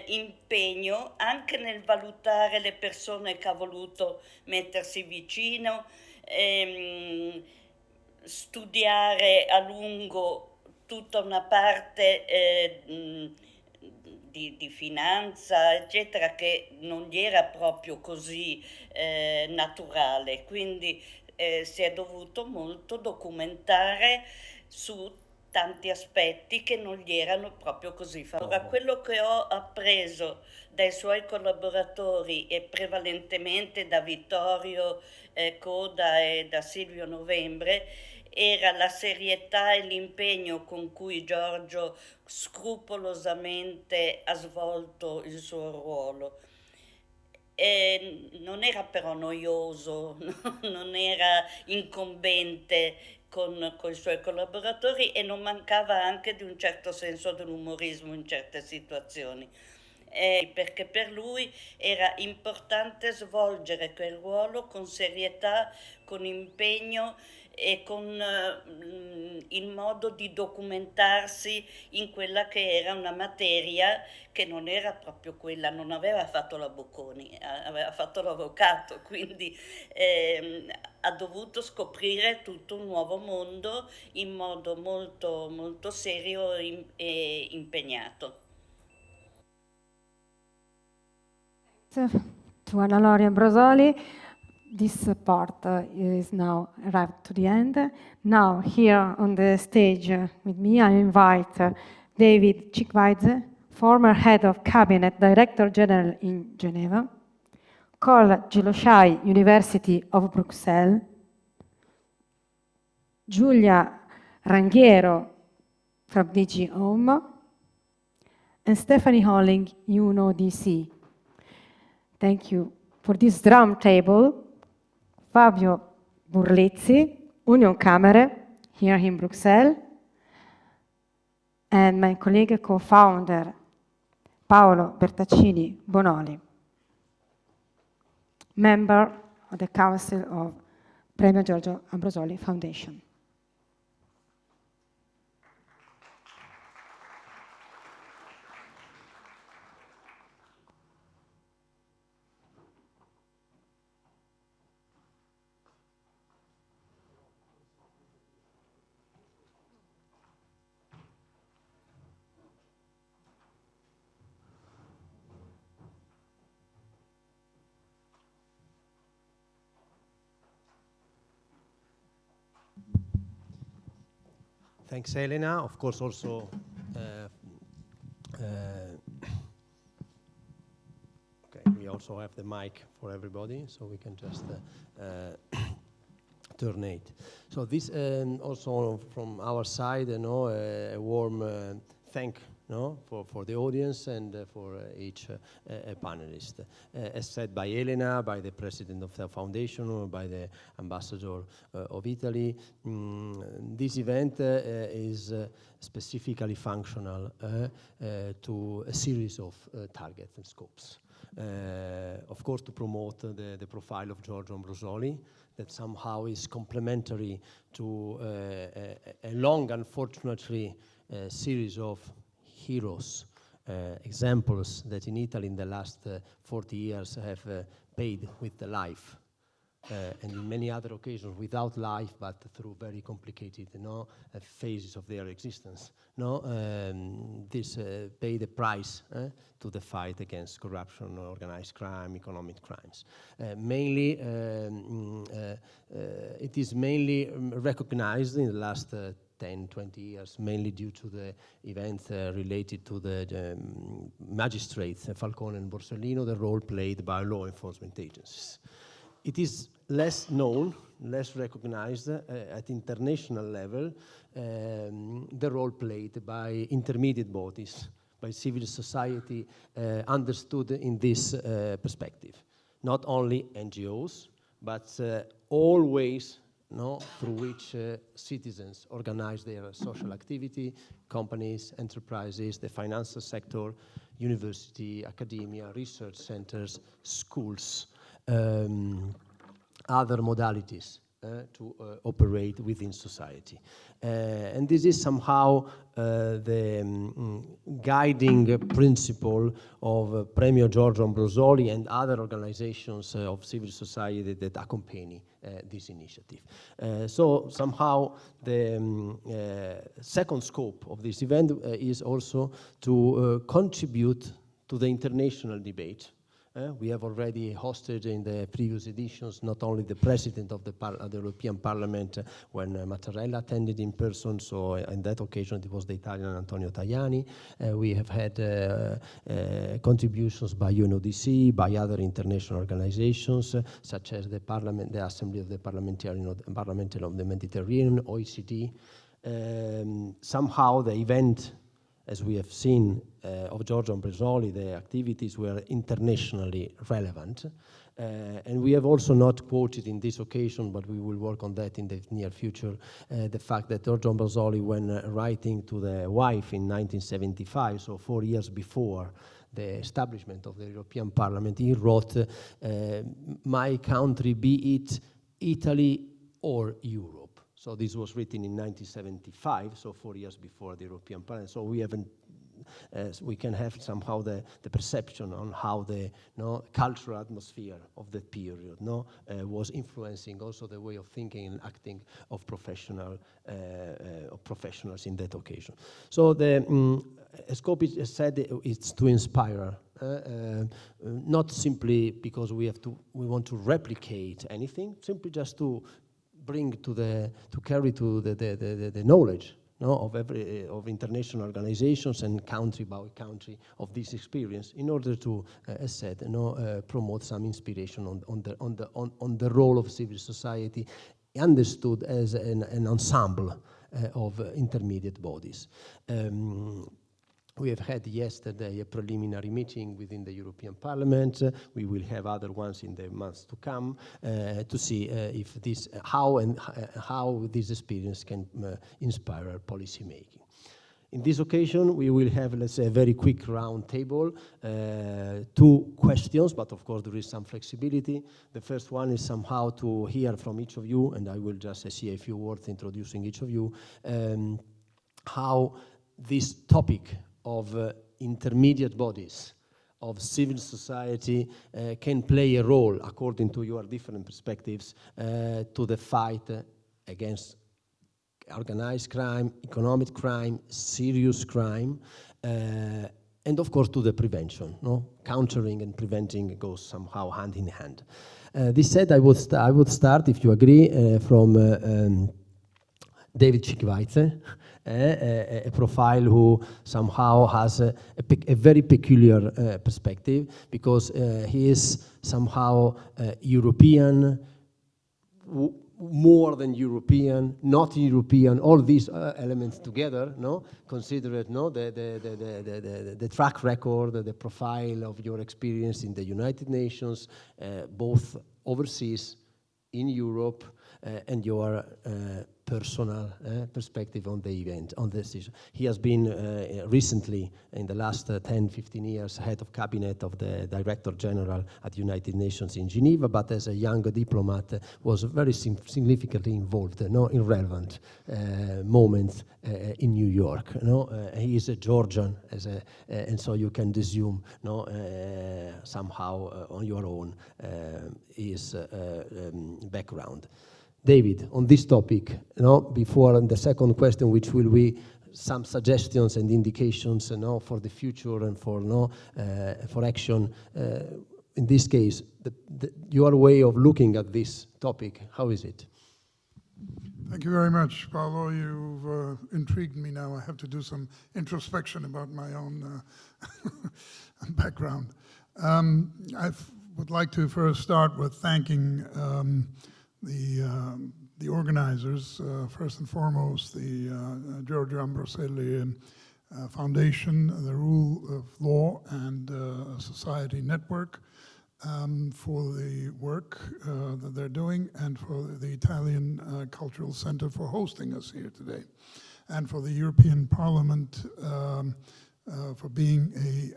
Speaker 15: impegno anche nel valutare le persone che ha voluto mettersi vicino, studiare a lungo tutta una parte di finanza, eccetera, che non gli era proprio così naturale, quindi si è dovuto molto documentare su tanti aspetti che non gli erano proprio così favorevoli. Allora, quello che ho appreso dai suoi collaboratori e prevalentemente da Vittorio Coda e da Silvio Novembre era la serietà e l'impegno con cui Giorgio scrupolosamente ha svolto il suo ruolo. E non era però noioso, non era incombente con i suoi collaboratori e non mancava anche di un certo senso dell'umorismo in certe situazioni. Perché per lui era importante svolgere quel ruolo con serietà, con impegno e con il modo di documentarsi in quella che era una materia che non era proprio quella, non aveva fatto la Bocconi, aveva fatto l'avvocato, quindi ha dovuto scoprire tutto un nuovo mondo in modo molto, molto serio e impegnato.
Speaker 1: To Anna Lori Ambrosoli, this part is now arrived to the end. Now, here on the stage with me, I invite David Cichweidze, former head of cabinet, director general in Geneva, Col Giloshai, University of Bruxelles, Giulia Ranghiero from DG Home, and Stephanie Holling, UNODC. Thank you for this drum table. Fabio Burlizzi, Union Camere, here in Bruxelles, and my colleague co-founder, Paolo Bertaccini Bonoli, member of the Council of Premio Giorgio Ambrosoli Foundation.
Speaker 16: Thanks, Elena. Of course, also, okay, we also have the mic for everybody, so we can just alternate. So this also from our side, a warm thank for the audience and for each panelist. As said by Elena, by the president of the foundation, by the ambassador of Italy, this event is specifically functional to a series of targets and scopes. Of course, to promote the profile of Giorgio Ambrosoli, that somehow is complementary to a long, unfortunately, series of heroes, examples that in Italy in the last 40 years have paid with the life, and in many other occasions without life, but through very complicated phases of their existence. This pay the price to the fight against corruption, organized crime, economic crimes. Mainly, it is mainly recognized in the last 10, 20 years, mainly due to the events related to the magistrates, Falcone and Borsellino, the role played by law enforcement agencies. It is less known, less recognized at international level, the role played by intermediate bodies, by civil society understood in this perspective. Not only NGOs, but all ways through which citizens organize their social activity, companies, enterprises, the financial sector, university, academia, research centers, schools, other modalities, to operate within society. And this is somehow the guiding principle of Premio Giorgio Ambrosoli and other organizations of civil society that accompany this initiative. So somehow the second scope of this event is also to contribute to the international debate. We have already hosted in the previous editions not only the president of the European Parliament when Mattarella attended in person, so on that occasion it was the Italian Antonio Tajani. We have had contributions by UNODC, by other international organizations such as the Parliament, the Assembly of the Parliamentarian of the Mediterranean, OECD. Somehow the event, as we have seen, of Giorgio Ambrosoli, the activities were internationally relevant. And we have also not quoted in this occasion, but we will work on that in the near future, the fact that Giorgio Ambrosoli, when writing to the wife in 1975, so 4 years before the establishment of the European Parliament, he wrote, "My country, be it Italy or Europe." So this was written in 1975, so 4 years before the European Parliament. So we haven't, we can have somehow the perception on how the cultural atmosphere of that period was influencing also the way of thinking and acting of professionals in that occasion. So the scope is said it's to inspire. Not simply because we want to replicate anything, simply just to bring to carry to the knowledge of international organizations and country by country of this experience, in order to, as said, promote some inspiration on the role of civil society, understood as an ensemble of intermediate bodies. We have had yesterday a preliminary meeting within the European Parliament. We will have other ones in the months to come to see if this, how this experience can inspire policy making. In this occasion, we will have, let's say, a very quick round table, 2 questions, but of course there is some flexibility. The first one is somehow to hear from each of you, and I will just say a few words introducing each of you, how this topic of intermediate bodies, of civil society can play a role, according to your different perspectives, to the fight against organized crime, economic crime, serious crime, and of course to the prevention. Countering and preventing goes somehow hand in hand. This said, I would start, if you agree, from David Cicchivaize, a profile who somehow has a very peculiar perspective, because he is somehow European, more than European, not European, all these elements together, consider it, the track record, the profile of your experience in the United Nations, both overseas, in Europe, and your personal perspective on the event, on this issue. He has been recently, in the last 10-15 years, head of cabinet of the Director General at the United Nations in Geneva, but as a young diplomat was very significantly involved in relevant moments in New York. He is a Georgian, and so you can assume somehow on your own his background. David, on this topic, before the second question, which will be some suggestions and indications for the future and for action. In this case, your way of looking at this topic, how is it?
Speaker 17: Thank you very much, Paolo. You've intrigued me now. I have to do some introspection about my own background. I would like to first start with thanking the organizers, first and foremost, the Giorgio Ambrosoli Foundation, the Rule of Law and Society Network, for the work that they're doing, and for the Italian Cultural Center for hosting us here today, and for the European Parliament for being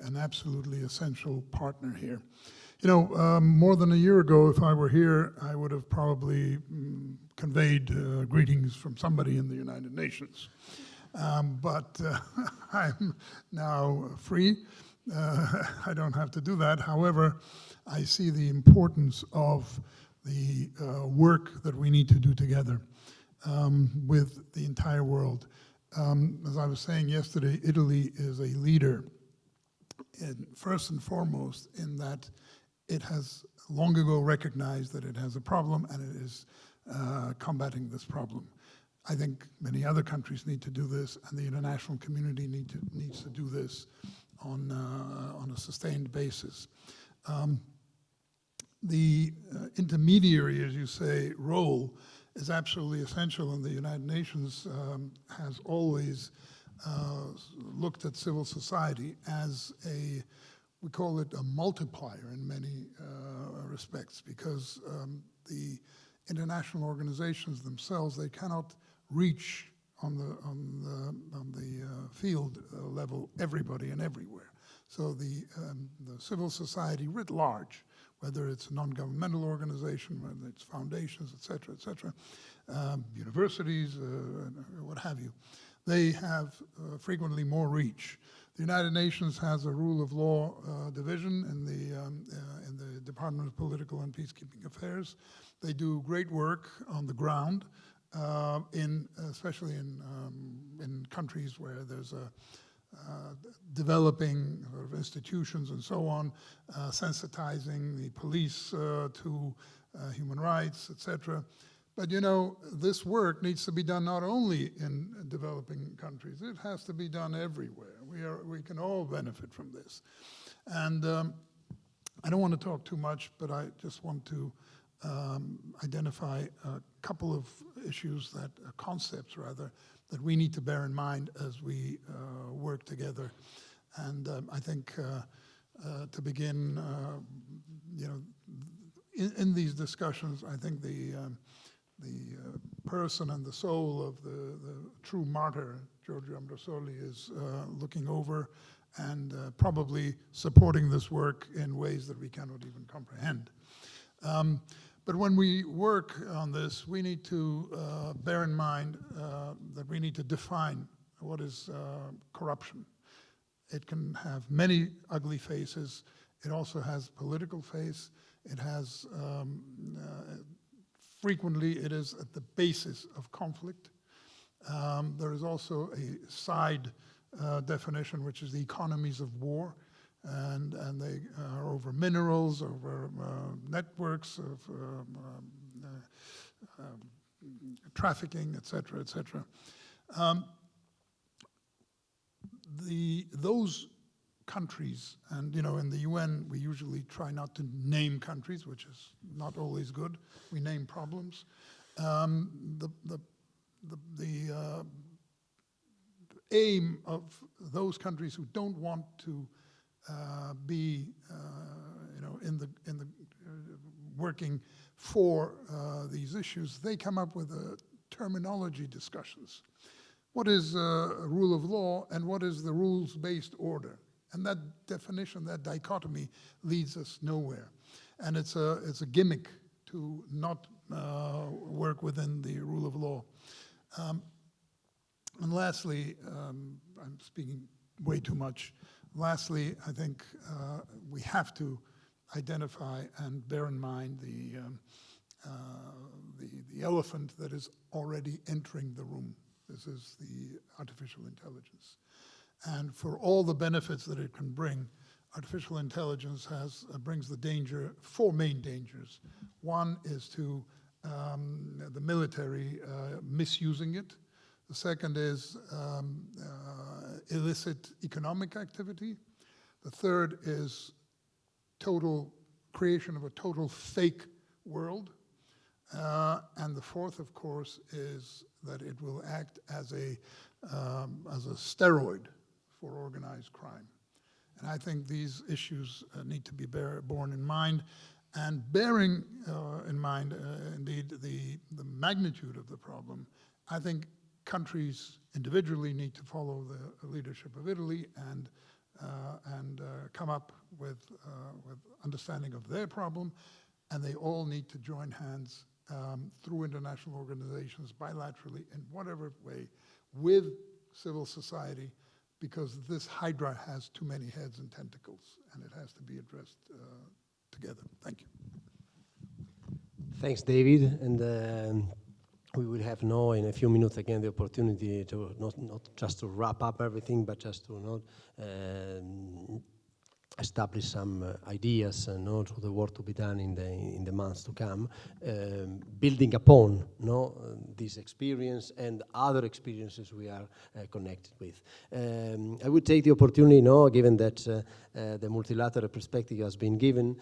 Speaker 17: an absolutely essential partner here. You know, more than a year ago, if I were here, I would have probably conveyed greetings from somebody in the United Nations. But I'm now free. I don't have to do that. However, I see the importance of the work that we need to do together with the entire world. As I was saying yesterday, Italy is a leader, first and foremost, in that it has long ago recognized that it has a problem and it is combating this problem. I think many other countries need to do this, and the international community needs to do this on a sustained basis. The intermediary, as you say, role is absolutely essential, and the United Nations has always looked at civil society as we call it a multiplier in many respects, because the international organizations themselves, they cannot reach on the field level everybody and everywhere. So the civil society writ large, whether it's a non-governmental organization, whether it's foundations, et cetera, universities, what have you, they have frequently more reach. The United Nations has a rule of law division in the Department of Political and Peacekeeping Affairs. They do great work on the ground, especially in countries where there's a developing sort of institutions and so on, sensitizing the police to human rights, etc. But you know, this work needs to be done not only in developing countries, it has to be done everywhere. We can all benefit from this. And I don't want to talk too much, but I just want to identify a couple of issues, concepts rather, that we need to bear in mind as we work together. And I think to begin, you know, in these discussions, I think the person and the soul of the true martyr, Giorgio Ambrosoli, is looking over and probably supporting this work in ways that we cannot even comprehend. But when we work on this, we need to bear in mind that we need to define what is corruption. It can have many ugly faces. It also has political face. It has, frequently it is at the basis of conflict. There is also a side definition, which is the economies of war. And they are over minerals, over networks of trafficking, et cetera, et cetera. Those countries, and you know, in the UN, we usually try not to name countries, which is not always good. We name problems. The aim of those countries who don't want to be, you know, in the working for these issues, they come up with terminology discussions. What is rule of law and what is the rules-based order? And that definition, that dichotomy, leads us nowhere. And it's a gimmick to not work within the rule of law. And lastly, I'm speaking way too much. Lastly, I think we have to identify and bear in mind the elephant that is already entering the room. This is the artificial intelligence. And for all the benefits that it can bring, artificial intelligence brings the danger, four main dangers. One is to the military misusing it. The second is illicit economic activity. The third is creation of a total fake world. And the fourth, of course, is that it will act as a steroid for organized crime. And I think these issues need to be borne in mind. And bearing in mind, indeed, the magnitude of the problem, I think countries individually need to follow the leadership of Italy and and come up with understanding of their problem, and they all need to join hands through international organizations, bilaterally, in whatever way, with civil society, because this hydra has too many heads and tentacles, and it has to be addressed together. Thank you.
Speaker 16: Thanks, David. And we will have now, in a few minutes, again, the opportunity to not just to wrap up everything, but just to establish some ideas to the work to be done in the months to come, building upon this experience and other experiences we are connected with. I would take the opportunity, given that the multilateral perspective has been given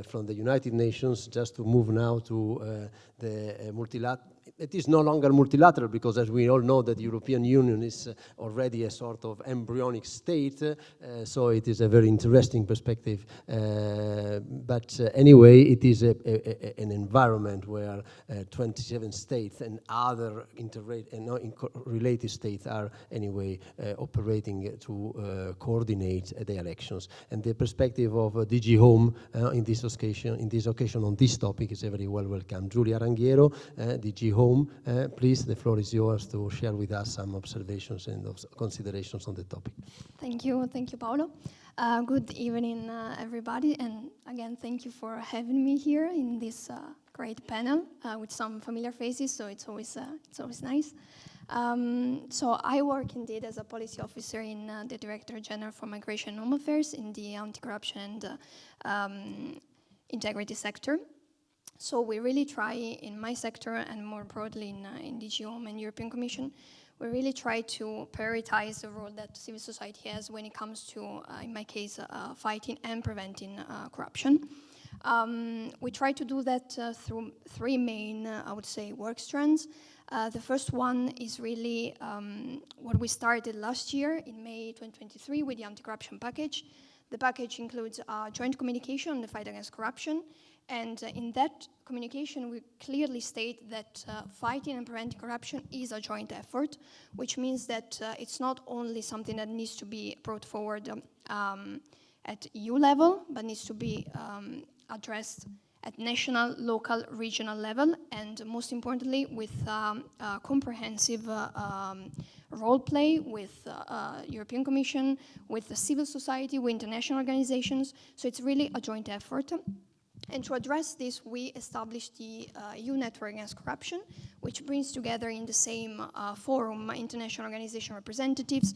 Speaker 16: from the United Nations, just to move now to the multilateral. It is no longer multilateral because, as we all know, that the European Union is already a sort of embryonic state, so it is a very interesting perspective. But anyway, it is an environment where 27 states and other related states are anyway operating to coordinate the elections. And the perspective of DG Home in this occasion on this topic is very well welcome. Giulia Ranghiero, DG Home, please, the floor is yours to share with us some observations and considerations on the topic.
Speaker 18: Thank you, Paolo. Good evening, everybody, and again, thank you for having me here in this great panel with some familiar faces. So it's always nice. So I work indeed as a policy officer in the Director General for Migration and Home Affairs in the anti-corruption and integrity sector. So we really try in my sector and more broadly in DG Home and European Commission, we really try to prioritize the role that civil society has when it comes to, in my case, fighting and preventing corruption. We try to do that through three main, I would say, work strands. The first one is really what we started last year in May 2023 with the anti-corruption package. The package includes a joint communication on the fight against corruption. And in that communication, we clearly state that fighting and preventing corruption is a joint effort, which means that it's not only something that needs to be brought forward at EU level, but needs to be addressed at national, local, regional level, and most importantly, with comprehensive role play with European Commission, with the civil society, with international organizations. So it's really a joint effort. And to address this, we established the EU Network Against Corruption, which brings together in the same forum international organization representatives,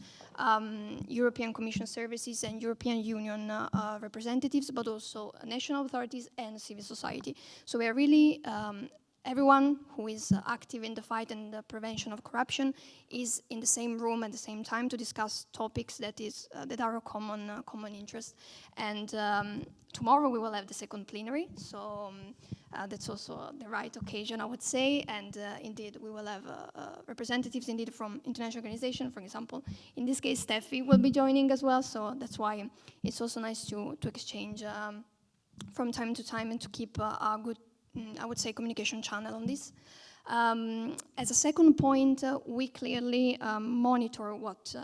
Speaker 18: European Commission services and European Union representatives, but also national authorities and civil society. So we are really everyone who is active in the fight and the prevention of corruption is in the same room at the same time to discuss topics that are of common interest. And tomorrow we will have the second plenary, so that's also the right occasion, I would say. And indeed, we will have representatives indeed from international organizations. For example, in this case, Steffi will be joining as well. So that's why it's also nice to exchange from time to time and to keep a good, I would say, communication channel on this. As a second point, we clearly monitor what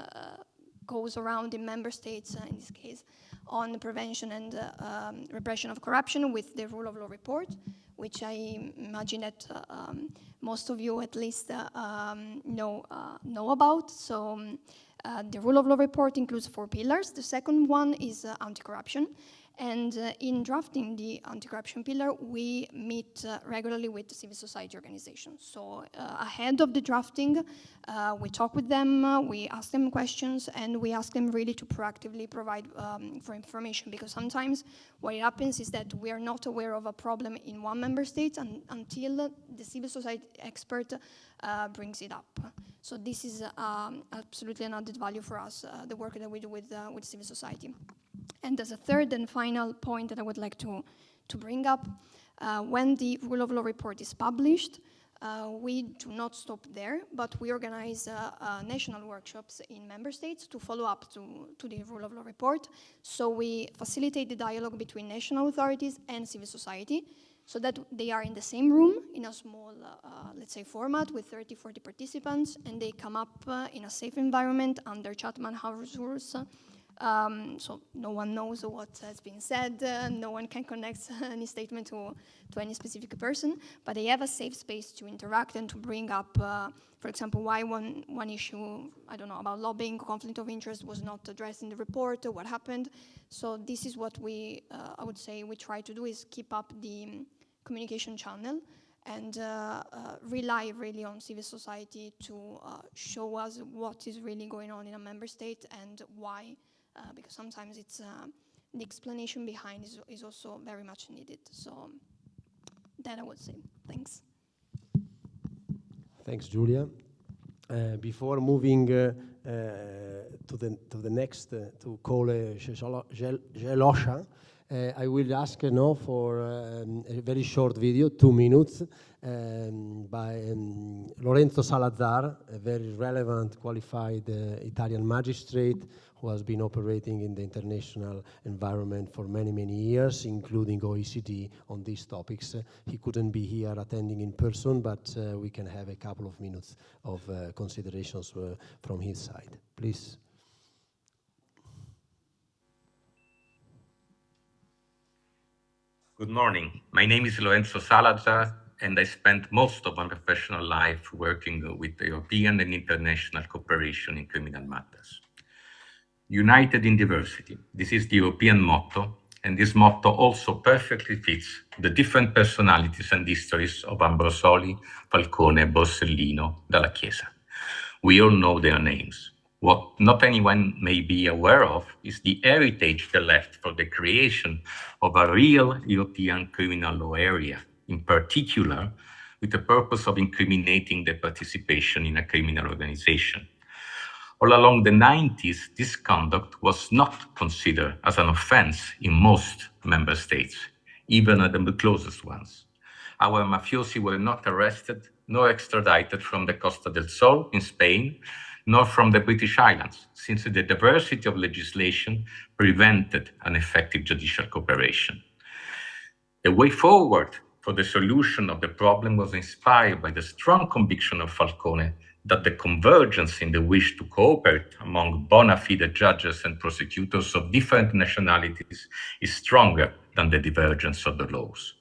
Speaker 18: goes around in member states, in this case, on the prevention and repression of corruption with the rule of law report, which I imagine that most of you at least know about. So the rule of law report includes 4 pillars. The second one is anti-corruption. And in drafting the anti-corruption pillar, we meet regularly with the civil society organizations. So ahead of the drafting, we talk with them, we ask them questions, and we ask them really to proactively provide for information, because sometimes what happens is that we are not aware of a problem in one member state until the civil society expert brings it up. So this is absolutely an added value for us, the work that we do with civil society. And as a third and final point that I would like to bring up, when the rule of law report is published, we do not stop there, but we organize national workshops in member states to follow up to the rule of law report. So we facilitate the dialogue between national authorities and civil society, so that they are in the same room in a small, let's say, format with 30, 40 participants, and they come up in a safe environment under Chatham House rules So no one knows what has been said, no one can connect any statement to any specific person, but they have a safe space to interact and to bring up, for example, why one issue, I don't know, about lobbying, conflict of interest was not addressed in the report, or what happened. So this is what we, I would say, we try to do, is keep up the communication channel and rely really on civil society to show us what is really going on in a member state and why, because sometimes it's the explanation behind is also very much needed. So that I would say. Thanks.
Speaker 16: Thanks, Julia. Before moving to the next, to Cole Gelosha, I will ask for a very short video, 2 minutes, by Lorenzo Salazar, a very relevant, qualified Italian magistrate who has been operating in the international environment for many, many years, including OECD, on these topics. He couldn't be here attending in person, but we can have a couple of minutes of considerations from his side. Please.
Speaker 19: Good morning. My name is Lorenzo Salazar, and I spent most of my professional life working with European and international cooperation in criminal matters. United in diversity. This is the European motto, and this motto also perfectly fits the different personalities and histories of Ambrosoli, Falcone, Borsellino, Dalla Chiesa. We all know their names. What not anyone may be aware of is the heritage they left for the creation of a real European criminal law area, in particular with the purpose of incriminating their participation in a criminal organization. All along the 90s, this conduct was not considered as an offense in most member states, even at the closest ones. Our mafiosi were not arrested nor extradited from the Costa del Sol in Spain, nor from the British Islands, since the diversity of legislation prevented an effective judicial cooperation. The way forward for the solution of the problem was inspired by the strong conviction of Falcone that the convergence in the wish to cooperate among bona fide judges and prosecutors of different nationalities is stronger than the divergence of the laws.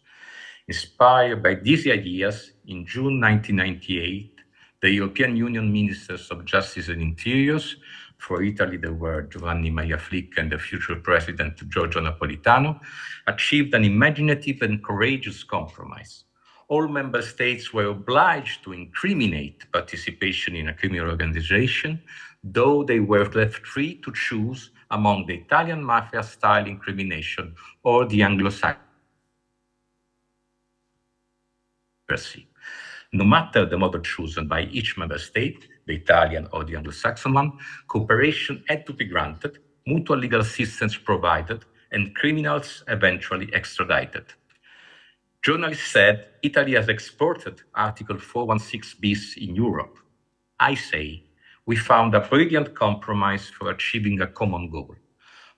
Speaker 19: Inspired by these ideas, in June 1998, the European Union Ministers of Justice and Interiors, for Italy there were Giovanni Maria Flick and the future President Giorgio Napolitano, achieved an imaginative and courageous compromise. All member states were obliged to incriminate participation in a criminal organization, though they were left free to choose among the Italian mafia-style incrimination or the Anglo-Saxon. No matter the model chosen by each member state, the Italian or the Anglo-Saxon one, cooperation had to be granted, mutual legal assistance provided, and criminals eventually extradited. Journalists said Italy has exported Article 416 bis in Europe. I say we found a brilliant compromise for achieving a common goal: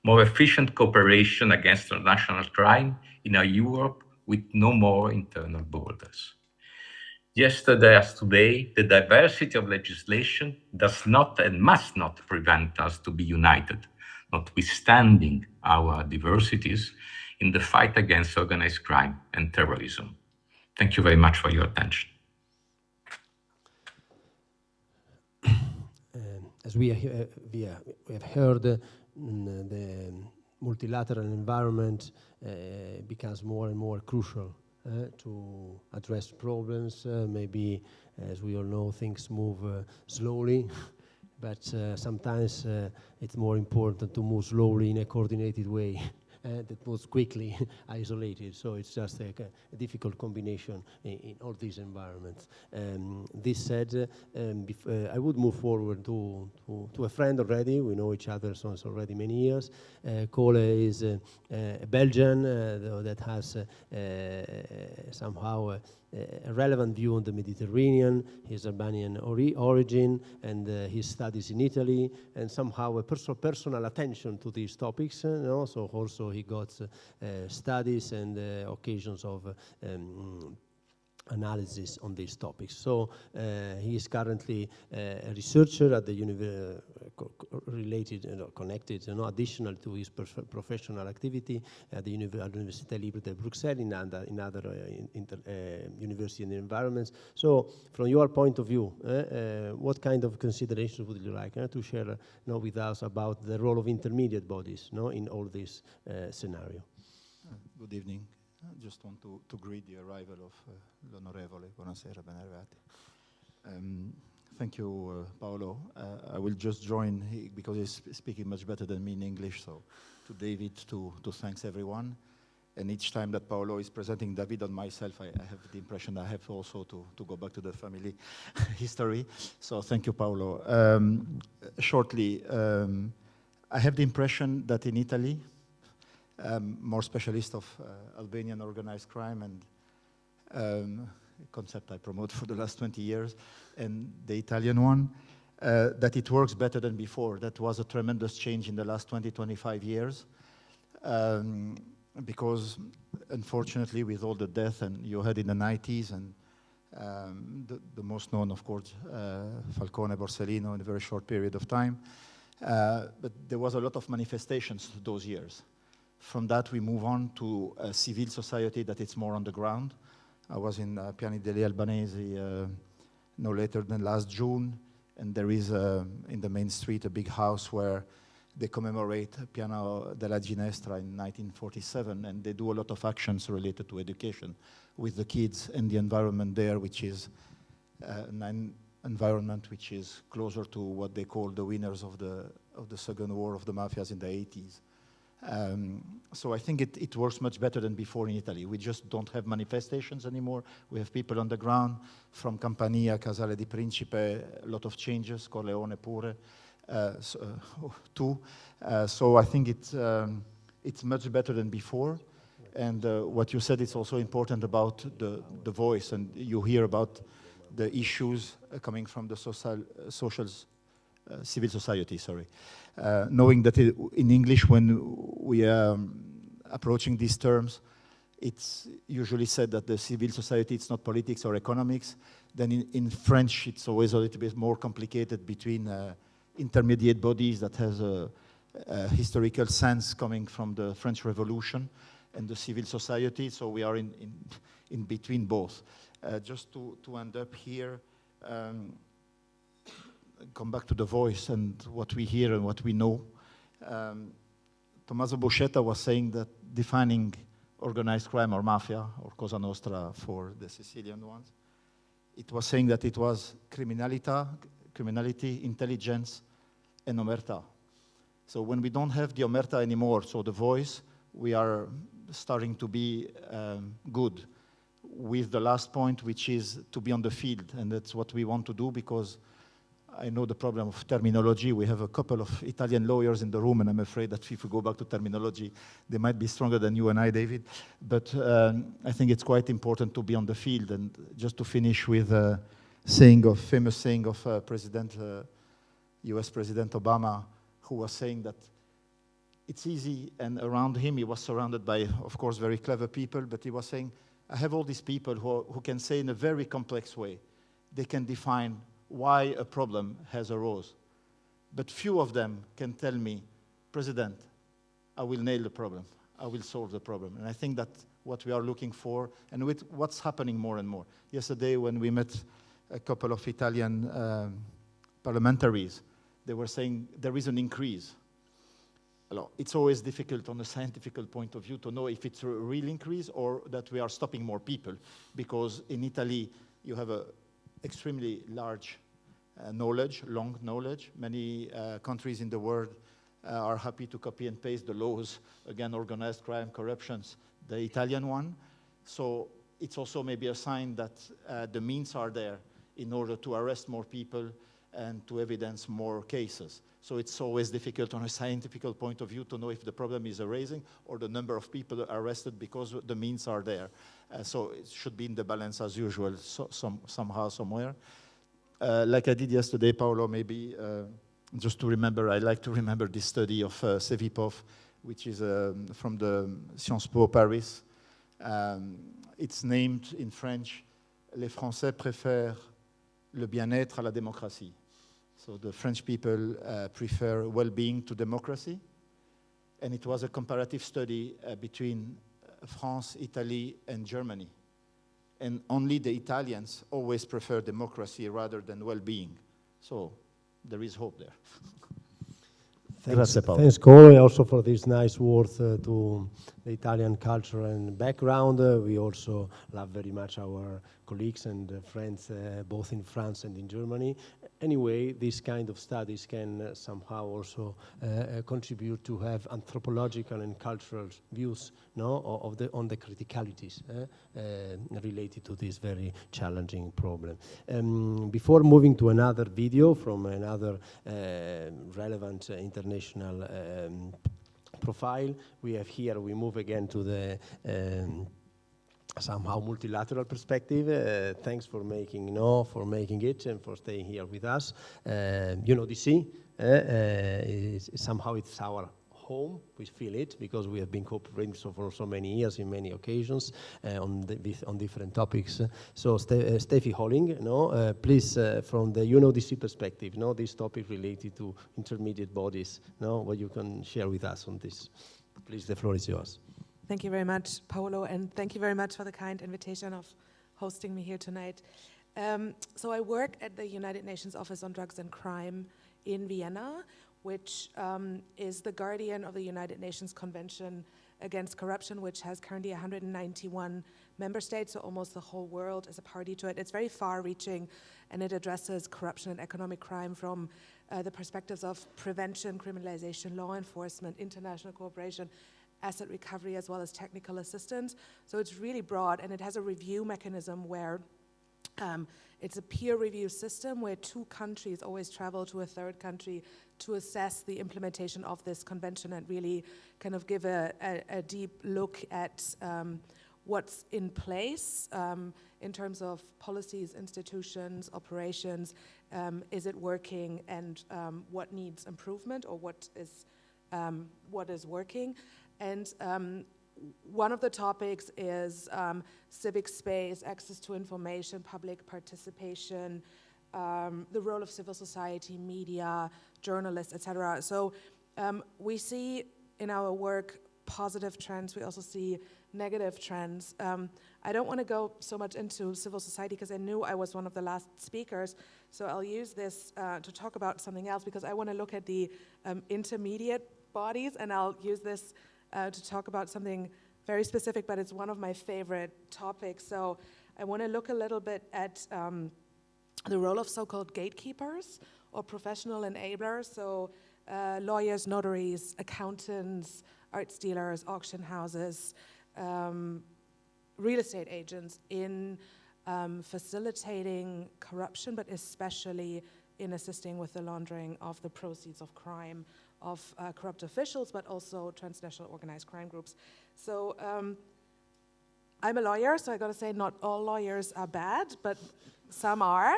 Speaker 19: more efficient cooperation against international crime in a Europe with no more internal borders. Yesterday as today, the diversity of legislation does not and must not prevent us to be united, notwithstanding our diversities, in the fight against organized crime and terrorism. Thank you very much for your attention.
Speaker 16: As we have heard, the multilateral environment becomes more and more crucial to address problems. Maybe, as we all know, things move slowly, but sometimes it's more important to move slowly in a coordinated way that moves quickly, isolated. So it's just a difficult combination in all these environments. This said, I would move forward to a friend already. We know each other since already many years. Cole is a Belgian that has somehow a relevant view on the Mediterranean, his Albanian origin, and his studies in Italy, and somehow a personal attention to these topics. So also he got studies and occasions of analysis on these topics. So he is currently a researcher at the related, connected, additional to his professional activity at the Université Libre de Bruxelles in other university and environments. So, from your point of view, what kind of considerations would you like to share with us about the role of intermediate bodies in all this scenario?
Speaker 20: Good evening. I just want to greet the arrival of l'onorevole. Buonasera, ben arrivati. Thank you, Paolo. I will just join, because he's speaking much better than me in English, so to David to thanks everyone. And each time that Paolo is presenting David and myself, I have the impression I have also to go back to the family history. So thank you, Paolo. Shortly, I have the impression that in Italy, more specialist of Albanian organized crime and concept I promote for the last 20 years, and the Italian one, that it works better than before. That was a tremendous change in the last 20, 25 years. Because unfortunately, with all the death and you had in the 90s, and the most known, of course, Falcone, Borsellino in a very short period of time, but there was a lot of manifestations those years. From that, we move on to a civil society that it's more on the ground. I was in Piani degli Albanesi no later than last June, and there is in the main street a big house where they commemorate Piano della Ginestra in 1947, and they do a lot of actions related to education with the kids and the environment there, which is an environment which is closer to what they call the winners of the Second War of the Mafias in the 80s. So I think it works much better than before in Italy. We just don't have manifestations anymore. We have people on the ground, from Campania, Casale di Principe, a lot of changes, Corleone pure, too. So I think it's much better than before. And what you said is also important about the voice, and you hear about the issues coming from the civil society, sorry. Knowing that in English, when we are approaching these terms, it's usually said that the civil society, it's not politics or economics. Then in French, it's always a little bit more complicated between intermediate bodies that has a historical sense coming from the French Revolution and the civil society. So we are in between both. Just to end up here, come back to the voice and what we hear and what we know. Tommaso Buscetta was saying that defining organized crime or mafia, or Cosa Nostra for the Sicilian ones, it was saying that it was criminality, intelligence, and omerta. So when we don't have the omerta anymore, so the voice, we are starting to be good with the last point, which is to be on the field. And that's what we want to do, because I know the problem of terminology. We have a couple of Italian lawyers in the room, and I'm afraid that if we go back to terminology, they might be stronger than you and I, David. But I think it's quite important to be on the field. And just to finish with a famous saying of US President Obama, who was saying that it's easy, and around him he was surrounded by, of course, very clever people, but he was saying, I have all these people who can say in a very complex way, they can define why a problem has arose. But few of them can tell me, President, I will nail the problem. I will solve the problem. And I think that's what we are looking for, and with what's happening more and more. Yesterday, when we met a couple of Italian parliamentaries, they were saying there is an increase. It's always difficult on a scientific point of view to know if it's a real increase or that we are stopping more people, because in Italy, you have a extremely large long knowledge. Many countries in the world are happy to copy and paste the laws, again, organized crime, corruptions, the Italian one. So it's also maybe a sign that the means are there in order to arrest more people and to evidence more cases. So it's always difficult on a scientific point of view to know if the problem is arising or the number of people arrested, because the means are there. So it should be in the balance as usual, somehow, somewhere. Like I did yesterday, Paolo, maybe just to remember, I like to remember this study of Sevipov, which is from the Sciences Po Paris. It's named in French, Les Français préfèrent le bien-être à la démocratie. So the French people prefer well-being to democracy. And it was a comparative study between France, Italy, and Germany. And only the Italians always prefer democracy rather than well-being. So there is hope there.
Speaker 16: Thanks, Cole, also for this nice words to the Italian culture and background. We also love very much our colleagues and friends both in France and in Germany. Anyway, this kind of studies can somehow also contribute to have anthropological and cultural views, on the criticalities related to this very challenging problem. Before moving to another video from another relevant international profile, we move again to the somehow multilateral perspective. Thanks for making it and for staying here with us. UNODC, somehow it's our home. We feel it because we have been cooperating for so many years in many occasions on different topics. So Steffi Holling, please, from the UNODC perspective, this topic related to intermediate bodies, what you can share with us on this. Please, the floor is yours.
Speaker 21: Thank you very much, Paolo, and thank you very much for the kind invitation of hosting me here tonight. So I work at the United Nations Office on Drugs and Crime in Vienna, which is the guardian of the United Nations Convention Against Corruption, which has currently 191 member states, so almost the whole world is a party to it. It's very far-reaching, and it addresses corruption and economic crime from the perspectives of prevention, criminalization, law enforcement, international cooperation, asset recovery, as well as technical assistance. So it's really broad, and it has a review mechanism where it's a peer review system where two countries always travel to a third country to assess the implementation of this convention and really kind of give a deep look at what's in place in terms of policies, institutions, operations. Is it working, and what needs improvement, or what is working? And one of the topics is civic space, access to information, public participation, the role of civil society, media, journalists, etc. So we see in our work positive trends. We also see negative trends. I don't want to go so much into civil society because I knew I was one of the last speakers, so I'll use this to talk about something else, because I want to look at the intermediate bodies, and I'll use this to talk about something very specific, but it's one of my favorite topics. So I want to look a little bit at the role of so-called gatekeepers or professional enablers, so lawyers, notaries, accountants, arts dealers, auction houses, real estate agents in facilitating corruption, but especially in assisting with the laundering of the proceeds of crime of corrupt officials, but also transnational organized crime groups. So I'm a lawyer, so I gotta say not all lawyers are bad, but some are,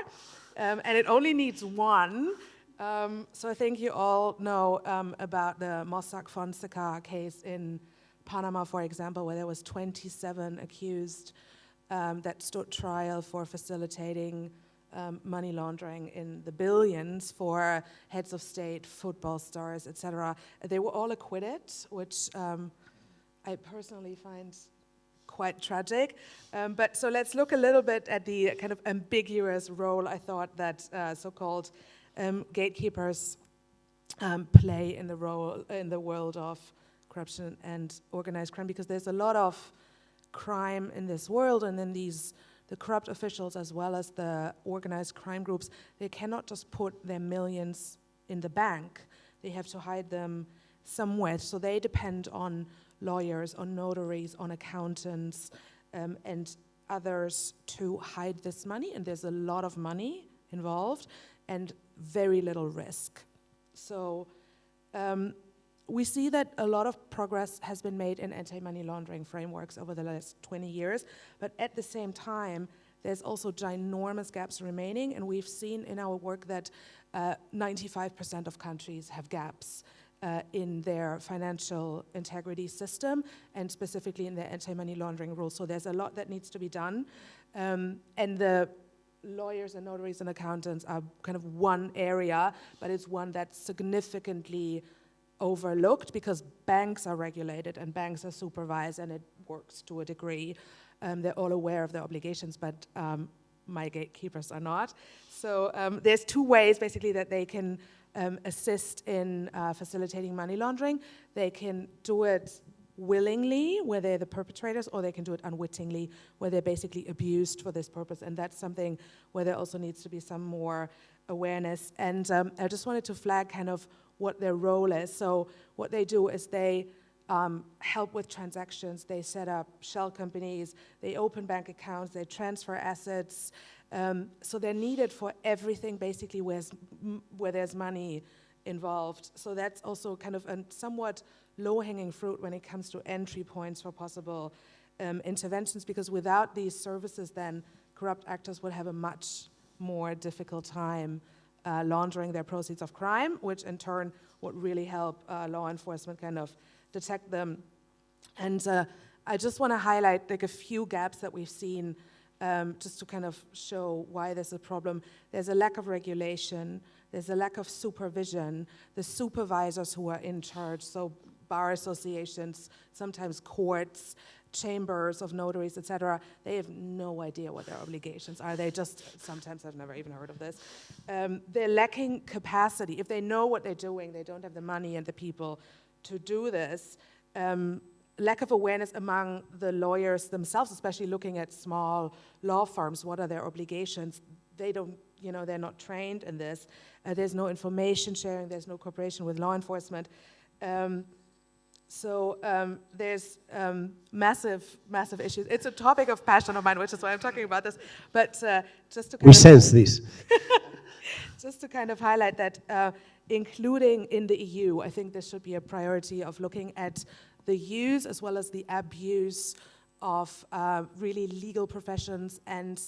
Speaker 21: and it only needs one. So I think you all know about the Mossack Fonseca case in Panama, for example, where there was 27 accused that stood trial for facilitating money laundering in the billions for heads of state, football stars, etc. They were all acquitted, which I personally find quite tragic. But so let's look a little bit at the kind of ambiguous role I thought that so-called gatekeepers play in the world of corruption and organized crime, because there's a lot of crime in this world, and then the corrupt officials as well as the organized crime groups, they cannot just put their millions in the bank. They have to hide them somewhere. So they depend on lawyers, on notaries, on accountants, and others to hide this money. And there's a lot of money involved and very little risk. So we see that a lot of progress has been made in anti-money laundering frameworks over the last 20 years, but at the same time, there's also ginormous gaps remaining, and we've seen in our work that 95% of countries have gaps in their financial integrity system, and specifically in their anti-money laundering rules. So there's a lot that needs to be done, and the lawyers and notaries and accountants are kind of one area, but it's one that's significantly overlooked because banks are regulated and banks are supervised, and it works to a degree. They're all aware of their obligations, but my gatekeepers are not. So there's two ways basically that they can assist in facilitating money laundering. They can do it willingly, where they're the perpetrators, or they can do it unwittingly, where they're basically abused for this purpose. And that's something where there also needs to be some more awareness. And I just wanted to flag kind of what their role is. So what they do is they help with transactions, they set up shell companies, they open bank accounts, they transfer assets. So they're needed for everything basically where there's money involved. So that's also kind of a somewhat low-hanging fruit when it comes to entry points for possible interventions, because without these services then corrupt actors will have a much more difficult time laundering their proceeds of crime, which in turn would really help law enforcement kind of detect them. And I just want to highlight like a few gaps that we've seen just to kind of show why there's a problem. There's a lack of regulation, there's a lack of supervision, the supervisors who are in charge, so bar associations, sometimes courts, chambers of notaries, etc., they have no idea what their obligations are. They just sometimes have never even heard of this. They're lacking capacity. If they know what they're doing, they don't have the money and the people to do this. Lack of awareness among the lawyers themselves, especially looking at small law firms. What are their obligations? They don't, they're not trained in this. There's no information sharing. There's no cooperation with law enforcement. So there's massive issues. It's a topic of passion of mine, which is why I'm talking about this. But just to
Speaker 16: sense this.
Speaker 21: Just to kind of highlight that, including in the EU, I think this should be a priority of looking at the use as well as the abuse of really legal professions and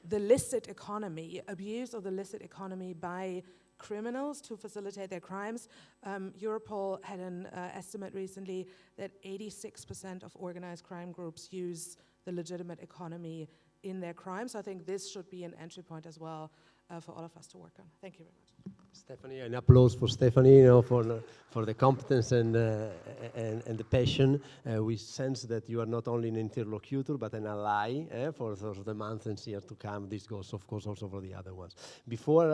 Speaker 21: the licit economy, abuse of the licit economy by criminals to facilitate their crimes. Europol had an estimate recently that 86% of organized crime groups use the legitimate economy in their crimes. So I think this should be an entry point as well for all of us to work on. Thank you very much.
Speaker 16: Stephanie, an applause for Stephanie, for the competence and the passion. We sense that you are not only an interlocutor but an ally for the months and years to come. This goes, of course, also for the other ones. Before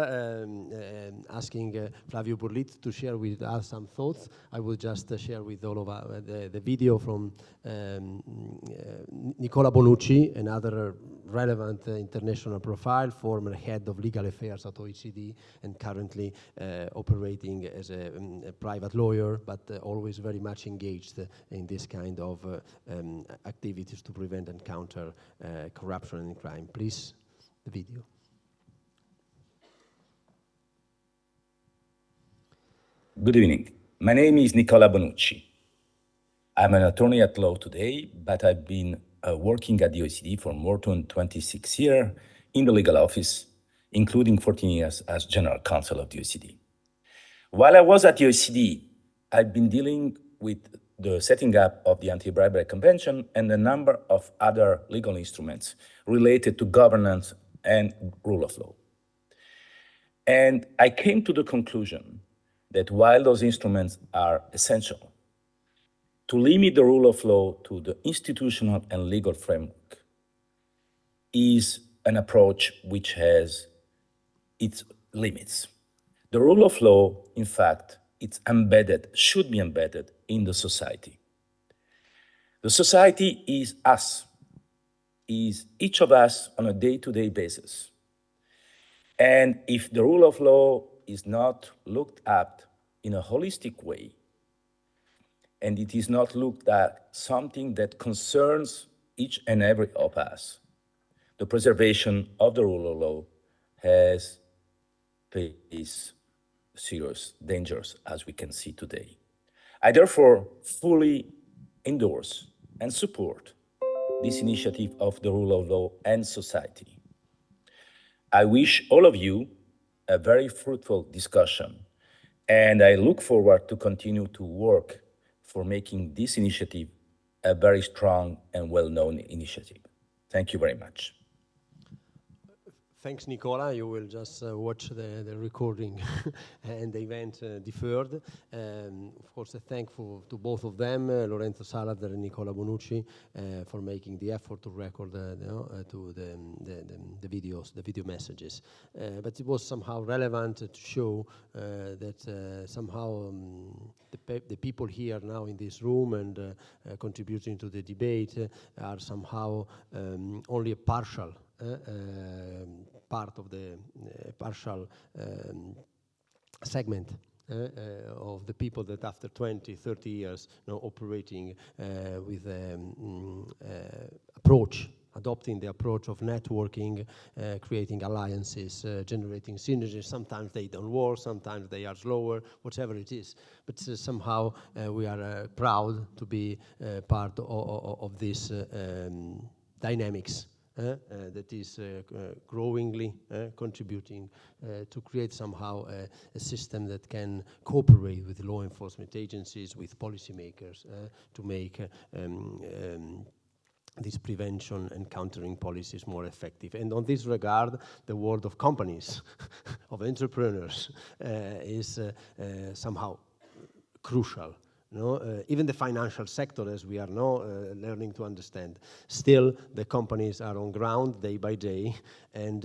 Speaker 16: asking Flavio Burlit to share with us some thoughts, I will just share with all of us the video from Nicola Bonucci, another relevant international profile, former head of legal affairs at OECD and currently operating as a private lawyer, but always very much engaged in this kind of activities to prevent and counter corruption and crime. Please, the video.
Speaker 2: Good evening. My name is Nicola Bonucci. I'm an attorney at law today, but I've been working at the OECD for more than 26 years in the legal office, including 14 years as general counsel of the OECD. While I was at the OECD, I've been dealing with the setting up of the Anti-Bribery Convention and a number of other legal instruments related to governance and rule of law. And I came to the conclusion that while those instruments are essential, to limit the rule of law to the institutional and legal framework is an approach which has its limits. The rule of law, in fact, it's embedded, should be embedded in the society. The society is us, is each of us on a day-to-day basis. And if the rule of law is not looked at in a holistic way, and it is not looked at something that concerns each and every of us, the preservation of the rule of law has faced serious dangers, as we can see today. I therefore fully endorse and support this initiative of the rule of law and society. I wish all of you a very fruitful discussion, and I look forward to continue to work for making this initiative a very strong and well-known initiative. Thank you very much.
Speaker 16: Thanks, Nicola. You will just watch the recording and the event deferred. Of course, thankful to both of them, Lorenzo Saladar and Nicola Bonucci, for making the effort to record to the videos, the video messages. But it was somehow relevant to show that somehow the people here now in this room and contributing to the debate are somehow only a partial part of the partial segment of the people that after 20, 30 years operating with approach, adopting the approach of networking, creating alliances, generating synergies. Sometimes they don't work, sometimes they are slower, whatever it is. But somehow we are proud to be part of this dynamics. That is growingly contributing to create somehow a system that can cooperate with law enforcement agencies, with policymakers, to make this prevention and countering policies more effective. And on this regard, the world of companies, of entrepreneurs, is somehow crucial. Even the financial sector, as we are now learning to understand. Still, the companies are on ground day by day, and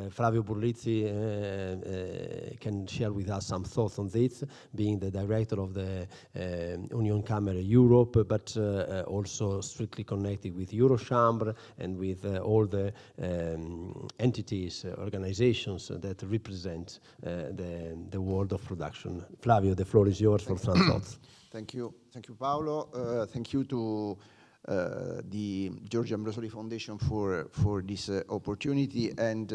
Speaker 16: Flavio Burlizzi can share with us some thoughts on this, being the director of the Unioncamere Europe, but also strictly connected with Eurochambre and with all the entities, organizations that represent the world of production. Flavio, the floor is yours for some thoughts.
Speaker 3: Thank you, Paolo. Thank you to the Giorgio Ambrosoli Foundation for this opportunity. And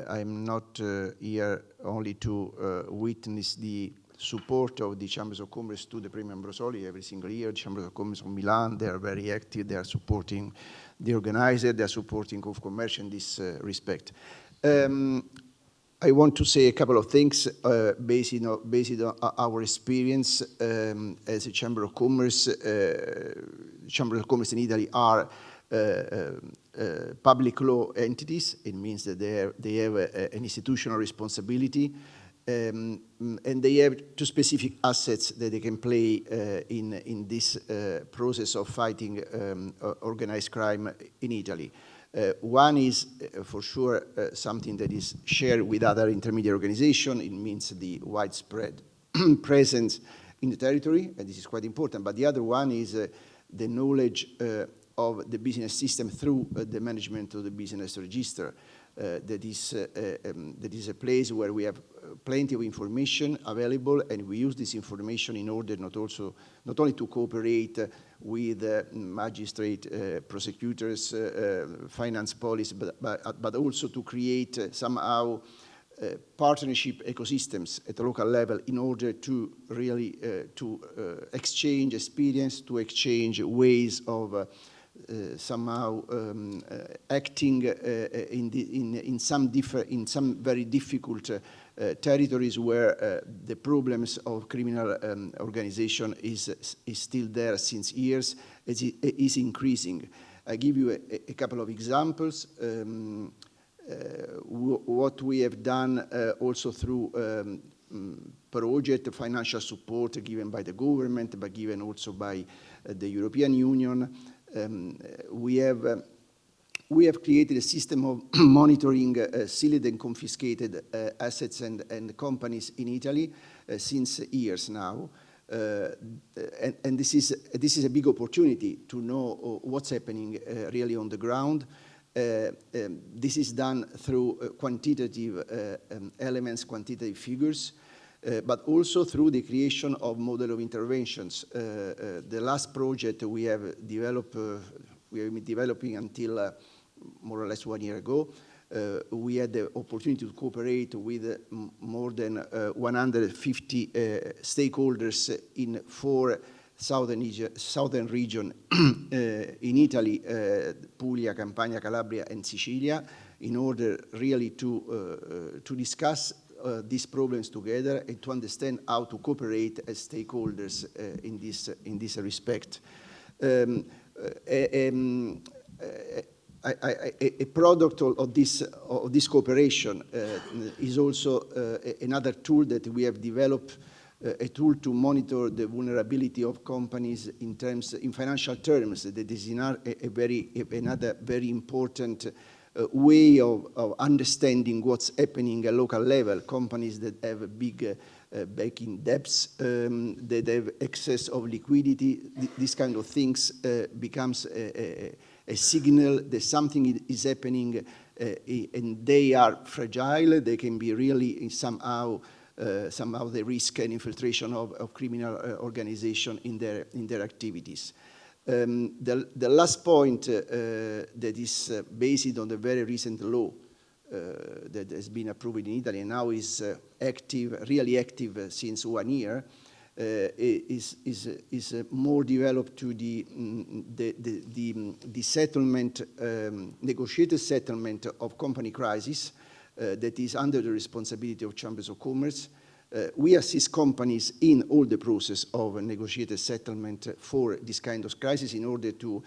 Speaker 3: I'm not here only to witness the support of the Chambers of Commerce to the Premio Ambrosoli every single year. Chambers of Commerce of Milan, they are very active. They are supporting the organizer. They are supporting Confcommercio in this respect. I want to say a couple of things based on our experience as a Chamber of Commerce. Chamber of Commerce in Italy are public law entities. It means that they have an institutional responsibility, and they have two specific assets that they can play in this process of fighting organized crime in Italy. One is, for sure, something that is shared with other intermediate organizations. It means the widespread presence in the territory, and this is quite important. But the other one is the knowledge of the business system through the management of the business register. That is a place where we have plenty of information available, and we use this information in order not only to cooperate with magistrate, prosecutors, finance police, but also to create somehow partnership ecosystems at the local level in order to really exchange experience, to exchange ways of somehow acting in some very difficult territories where the problems of criminal organization is still there since years. It is increasing. I give you a couple of examples. What we have done also through project financial support given by the government, but given also by the European Union. We have created a system of monitoring sealed and confiscated assets and companies in Italy since years now. And this is a big opportunity to know what's happening really on the ground. This is done through quantitative elements, quantitative figures, but also through the creation of model of interventions. The last project we have developed, we have been developing until more or less 1 year ago. We had the opportunity to cooperate with more than 150 stakeholders in 4 southern region in Italy, Puglia, Campania, Calabria, and Sicilia, in order really to discuss these problems together and to understand how to cooperate as stakeholders in this respect. A product of this cooperation is also another tool that we have developed, a tool to monitor the vulnerability of companies in financial terms. That is another very important way of understanding what's happening at local level. Companies that have big banking debts, that have excess of liquidity, these kind of things becomes a signal that something is happening and they are fragile. They can be really somehow they risk an infiltration of criminal organization in their activities. The last point that is based on the very recent law that has been approved in Italy and now is really active since 1 year, is more developed to the settlement, negotiated settlement of company crisis that is under the responsibility of chambers of commerce. We assist companies in all the process of a negotiated settlement for this kind of crisis in order to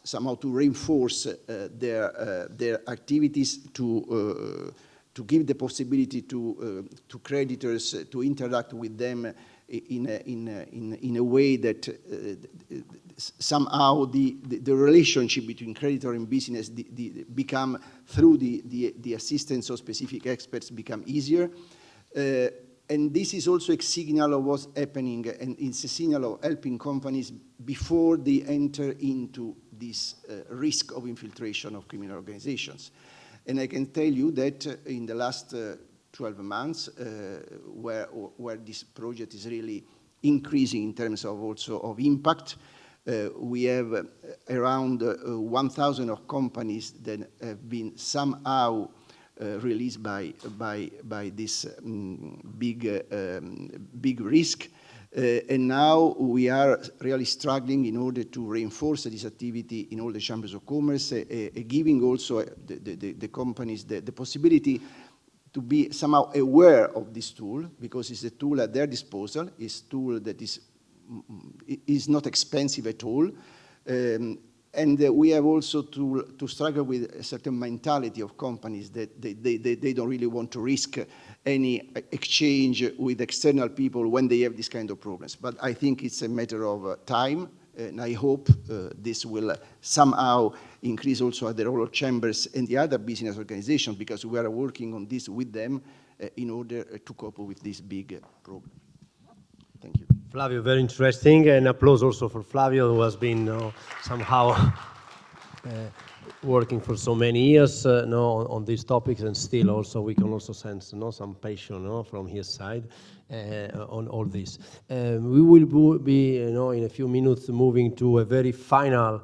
Speaker 3: somehow to reinforce their activities, to give the possibility to creditors to interact with them in a way that somehow the relationship between creditor and business become, through the assistance of specific experts, become easier. And this is also a signal of what's happening, and it's a signal of helping companies before they enter into this risk of infiltration of criminal organizations. And I can tell you that in the last 12 months, where this project is really increasing in terms of also of impact, we have around 1,000 of companies that have been somehow released by this big risk. And now we are really struggling in order to reinforce this activity in all the chambers of commerce, giving also the companies the possibility to be somehow aware of this tool, because it's a tool at their disposal. It's a tool that is not expensive at all. And we have also to struggle with a certain mentality of companies that they don't really want to risk any exchange with external people when they have this kind of problems. But I think it's a matter of time, and I hope this will somehow increase also at the role of chambers and the other business organizations, because we are working on this with them in order to cope with this big problem. Thank you.
Speaker 16: Flavio, very interesting, and applause also for Flavio, who has been somehow working for so many years on these topics, and still also we can also sense some passion from his side on all this. We will be in a few minutes moving to a very final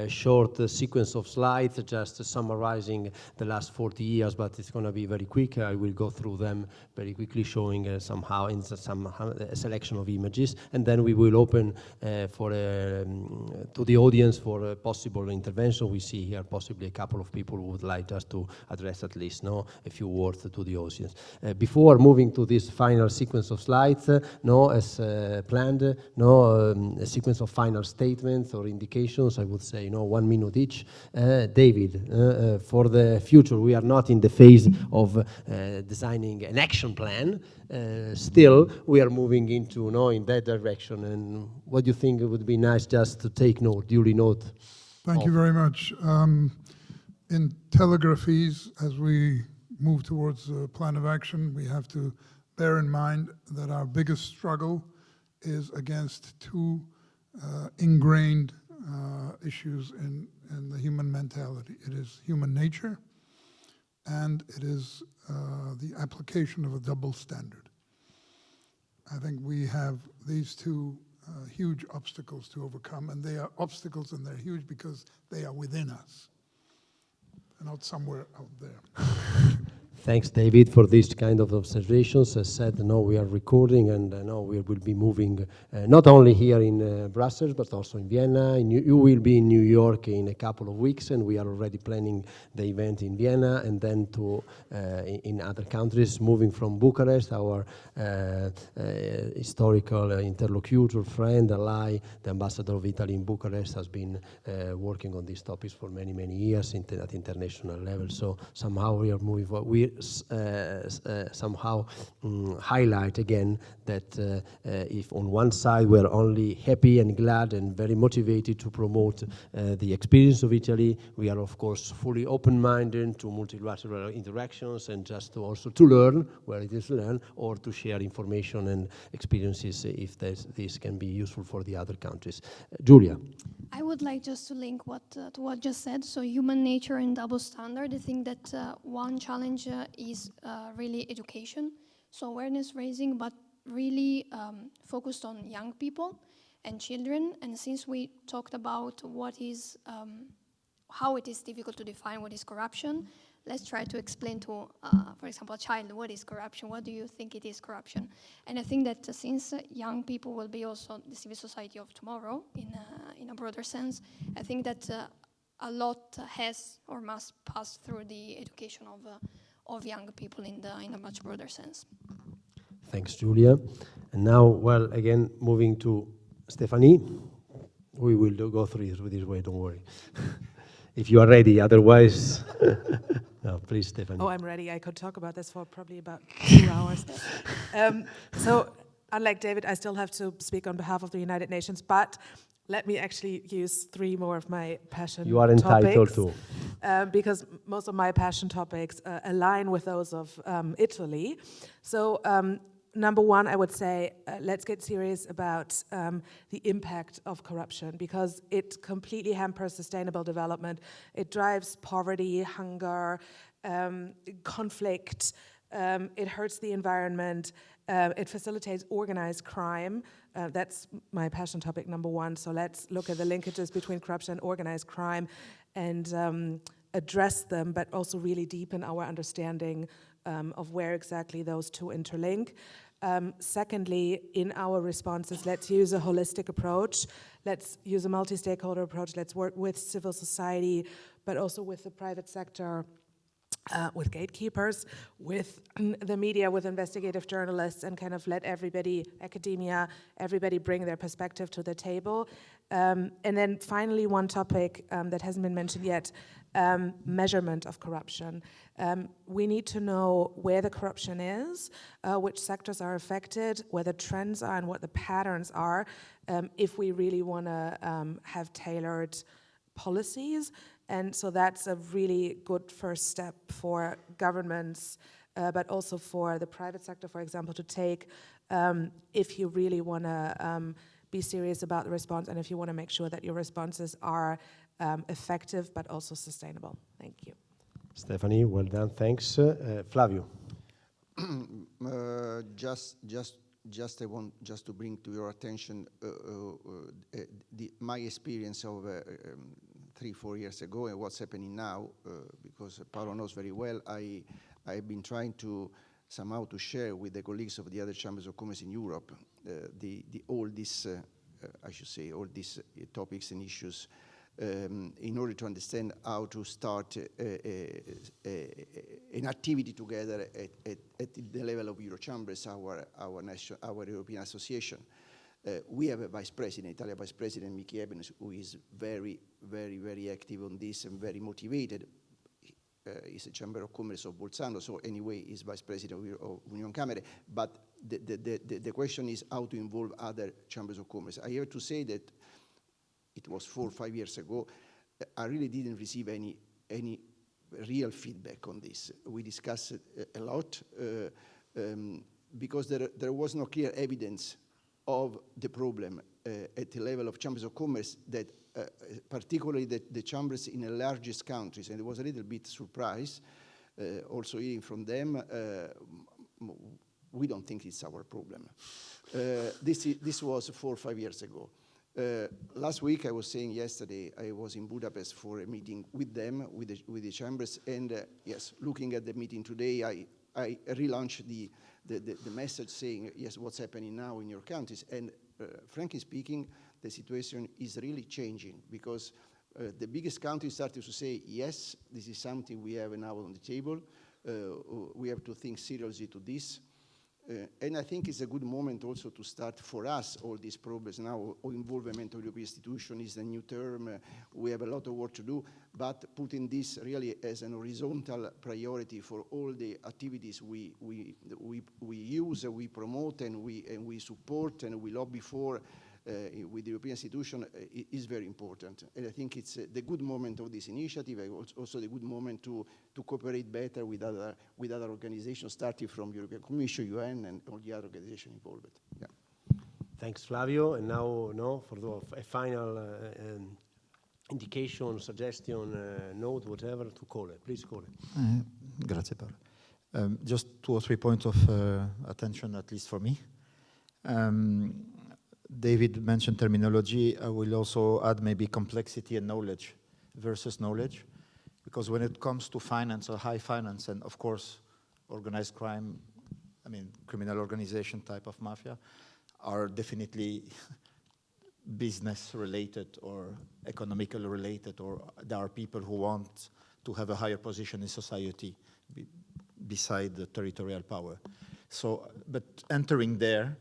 Speaker 16: short sequence of slides, just summarizing the last 40 years, but it's going to be very quick. I will go through them very quickly, showing somehow in a selection of images, and then we will open to the audience for a possible intervention. We see here possibly a couple of people who would like us to address at least a few words to the audience. Before moving to this final sequence of slides, as planned, a sequence of final statements or indications. I would say 1 minute each. David, for the future, we are not in the phase of designing an action plan. Still, we are moving into in that direction. And what do you think it would be nice just to take note, duly note?
Speaker 17: Thank you very much. In telegraphies, as we move towards a plan of action, we have to bear in mind that our biggest struggle is against two ingrained issues in the human mentality. It is human nature, and it is the application of a double standard. I think we have these two huge obstacles to overcome, and they are obstacles, and they're huge because they are within us. They're not somewhere out there.
Speaker 16: Thanks, David, for this kind of observations. As said, we are recording, and we will be moving not only here in Brussels, but also in Vienna. You will be in New York in a couple of weeks, and we are already planning the event in Vienna, and then to in other countries, moving from Bucharest, our historical interlocutor, friend, ally, the ambassador of Italy in Bucharest has been working on these topics for many, many years at international level. So somehow we are moving forward. We somehow highlight again that if on one side we're only happy and glad and very motivated to promote the experience of Italy, we are of course fully open-minded to multilateral interactions and just also to learn where it is learned, or to share information and experiences if this can be useful for the other countries. Julia.
Speaker 18: I would like just to link to what just said. So human nature and double standard. I think that one challenge is really education. So awareness raising, but really focused on young people and children. And since we talked about how it is difficult to define what is corruption, let's try to explain to, for example, a child, what is corruption? What do you think it is corruption? And I think that since young people will be also the civil society of tomorrow, in a broader sense, I think that a lot has or must pass through the education of young people in a much broader sense.
Speaker 16: Thanks, Julia. And now, well, again, moving to Stephanie. We will go through this way, don't worry. If you are ready, otherwise... No, please, Stephanie.
Speaker 21: Oh, I'm ready. I could talk about this for probably about 2 hours. So, unlike David, I still have to speak on behalf of the United Nations, but let me actually use 3 more of my passion topics.
Speaker 16: You are entitled to.
Speaker 21: Because most of my passion topics align with those of Italy. So, number one, I would say, let's get serious about the impact of corruption, because it completely hampers sustainable development. It drives poverty, hunger, conflict. It hurts the environment. It facilitates organized crime. That's my passion topic number one. So let's look at the linkages between corruption and organized crime and address them, but also really deepen our understanding of where exactly those two interlink. Secondly, in our responses, let's use a holistic approach. Let's use a multi-stakeholder approach. Let's work with civil society, but also with the private sector, with gatekeepers, with the media, with investigative journalists, and kind of let everybody, academia, everybody bring their perspective to the table. And then finally, one topic that hasn't been mentioned yet, measurement of corruption. We need to know where the corruption is, which sectors are affected, where the trends are and what the patterns are, if we really want to have tailored policies. And so that's a really good first step for governments, but also for the private sector, for example, to take if you really want to be serious about the response and if you want to make sure that your responses are effective but also sustainable. Thank you.
Speaker 16: Stephanie, well done, thanks. Flavio.
Speaker 3: I want just to bring to your attention my experience of 3-4 years ago and what's happening now, because Paolo knows very well. I've been trying to somehow to share with the colleagues of the other chambers of commerce in Europe all these topics and issues in order to understand how to start an activity together at the level of Eurochambers, our European Association. We have a vice president, Italian vice president, Michi Ebenus, who is very, very, very active on this and very motivated. He's a Chamber of Commerce of Bolzano, so anyway, he's vice president of Unioncamere. But the question is how to involve other chambers of commerce. I have to say that it was 4 or 5 years ago, I really didn't receive any real feedback on this. We discussed a lot because there was no clear evidence of the problem at the level of chambers of commerce, that particularly the chambers in the largest countries, and it was a little bit surprised also hearing from them, we don't think it's our problem. This was 4 or 5 years ago. Last week, I was saying yesterday, I was in Budapest for a meeting with them, with the chambers, and yes, looking at the meeting today, I relaunched the message saying, yes, what's happening now in your countries, and frankly speaking, the situation is really changing, because the biggest countries started to say, yes, this is something we have now on the table, we have to think seriously to this. And I think it's a good moment also to start for us all these problems now. Involvement of European institutions is a new term. We have a lot of work to do, but putting this really as an horizontal priority for all the activities we use, we promote, and we support, and we lobby for with the European institution is very important. And I think it's the good moment of this initiative, also the good moment to cooperate better with other organizations, starting from European Commission, UN, and all the other organizations involved. Yeah.
Speaker 16: Thanks, Flavio. And now, for a final indication, suggestion, note, whatever, to Cole. Please, Cole.
Speaker 20: Grazie, Paolo. Just 2 or 3 points of attention, at least for me. David mentioned terminology. I will also add maybe complexity and knowledge versus knowledge, because when it comes to finance or high finance, and of course organized crime, I mean criminal organization type of mafia, are definitely business related or economically related, or there are people who want to have a higher position in society beside the territorial power. So, but entering there,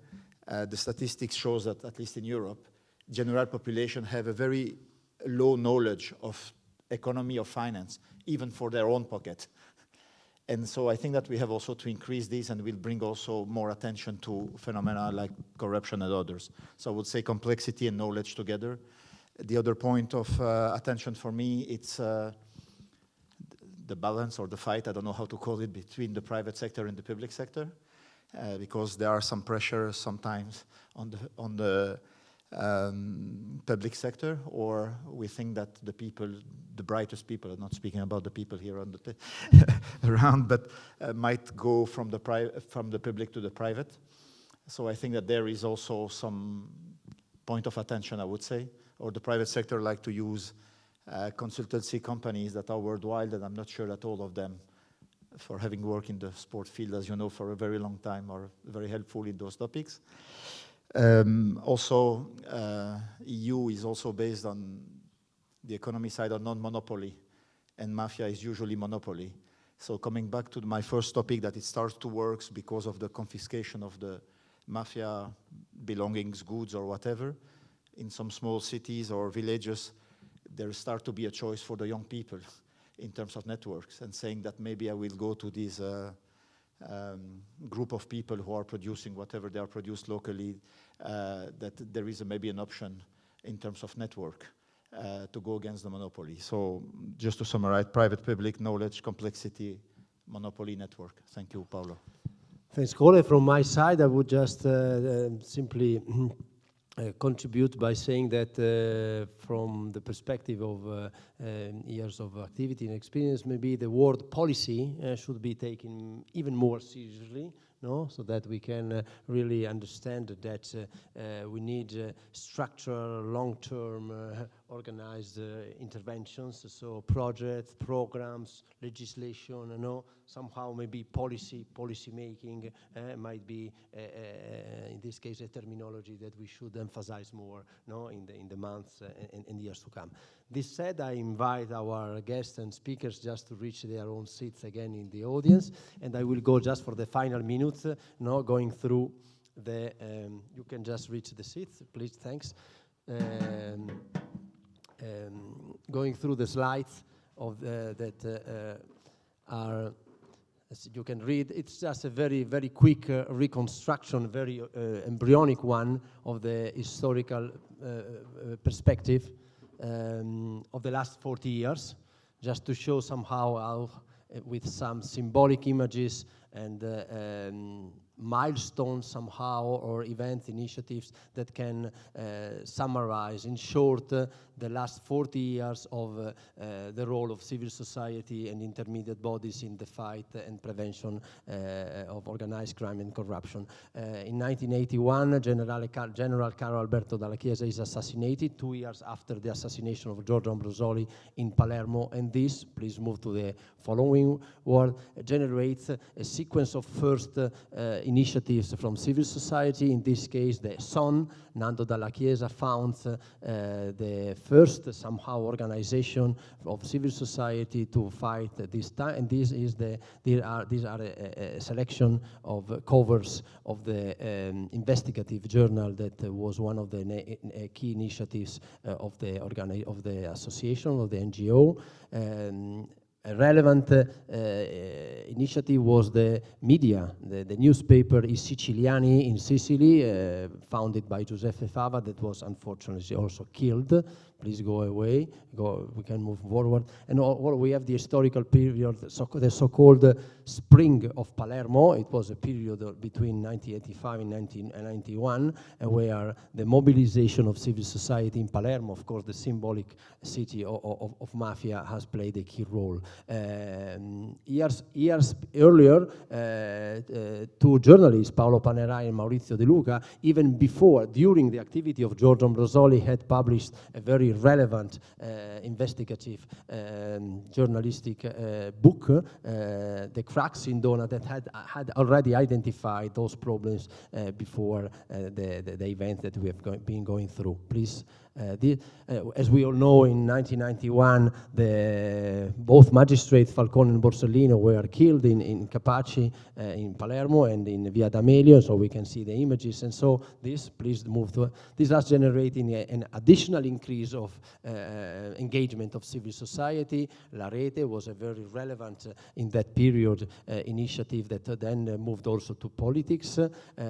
Speaker 20: the statistics shows that, at least in Europe, general population have a very low knowledge of economy or finance, even for their own pocket. And so I think that we have also to increase this, and will bring also more attention to phenomena like corruption and others. So I would say complexity and knowledge together. The other point of attention for me, it's the balance or the fight, I don't know how to call it, between the private sector and the public sector. Because there are some pressure sometimes on the public sector, or we think that the people, the brightest people, I'm not speaking about the people here on the around, but might go from the public to the private. So I think that there is also some point of attention, I would say, or the private sector like to use consultancy companies that are worldwide, and I'm not sure that all of them, for having worked in the sport field, as you know, for a very long time, are very helpful in those topics. Also, EU is also based on the economy side on non-monopoly, and mafia is usually monopoly. So coming back to my first topic, that it starts to work because of the confiscation of the mafia belongings, goods, or whatever, in some small cities or villages, there start to be a choice for the young people in terms of networks, and saying that maybe I will go to this group of people who are producing whatever they are produced locally, that there is maybe an option in terms of network to go against the monopoly. So just to summarize, private, public, knowledge, complexity, monopoly, network. Thank you, Paolo.
Speaker 16: Thanks, Cole. From my side, I would just simply contribute by saying that from the perspective of years of activity and experience, maybe the word policy should be taken even more seriously, no? So that we can really understand that we need structural, long-term, organized interventions, so projects, programs, legislation, somehow maybe policy making might be, in this case, a terminology that we should emphasize more, in the months and years to come. This said, I invite our guests and speakers just to reach their own seats again in the audience, and I will go just for the final minutes, going through the, you can just reach the seats, please, thanks. Going through the slides of that are, as you can read, it's just a very, very quick reconstruction, very embryonic one of the historical perspective of the last 40 years, just to show somehow how, with some symbolic images and milestones somehow, or events, initiatives that can summarize in short the last 40 years of the role of civil society and intermediate bodies in the fight and prevention of organized crime and corruption. In 1981, General Carlo Alberto Dalla Chiesa is assassinated 2 years after the assassination of Giorgio Ambrosoli in Palermo, and this, please move to the following word, generates a sequence of first initiatives from civil society. In this case, the son, Nando Dalla Chiesa, founds the first somehow organization of civil society to fight this time, and these are a selection of covers of the investigative journal that was one of the key initiatives of the association, of the NGO. A relevant initiative was the media, the newspaper I Siciliani in Sicily, founded by Giuseppe Fava, that was unfortunately also killed. Please go away, we can move forward. And we have the historical period, the so-called Spring of Palermo. It was a period between 1985 and 1991, where the mobilization of civil society in Palermo, of course, the symbolic city of mafia, has played a key role. Years earlier, two journalists, Paolo Panerai and Maurizio De Luca, even before, during the activity of Giorgio Ambrosoli, had published a very relevant investigative journalistic book, The Cracks in Dona, that had already identified those problems before the event that we have been going through. Please. As we all know, in 1991, both magistrates Falcone and Borsellino were killed in Capaci, in Palermo, and in Via D'Amelio, so we can see the images. And so this, please move to, this is generating an additional increase of engagement of civil society. La Rete was a very relevant, in that period, initiative that then moved also to politics.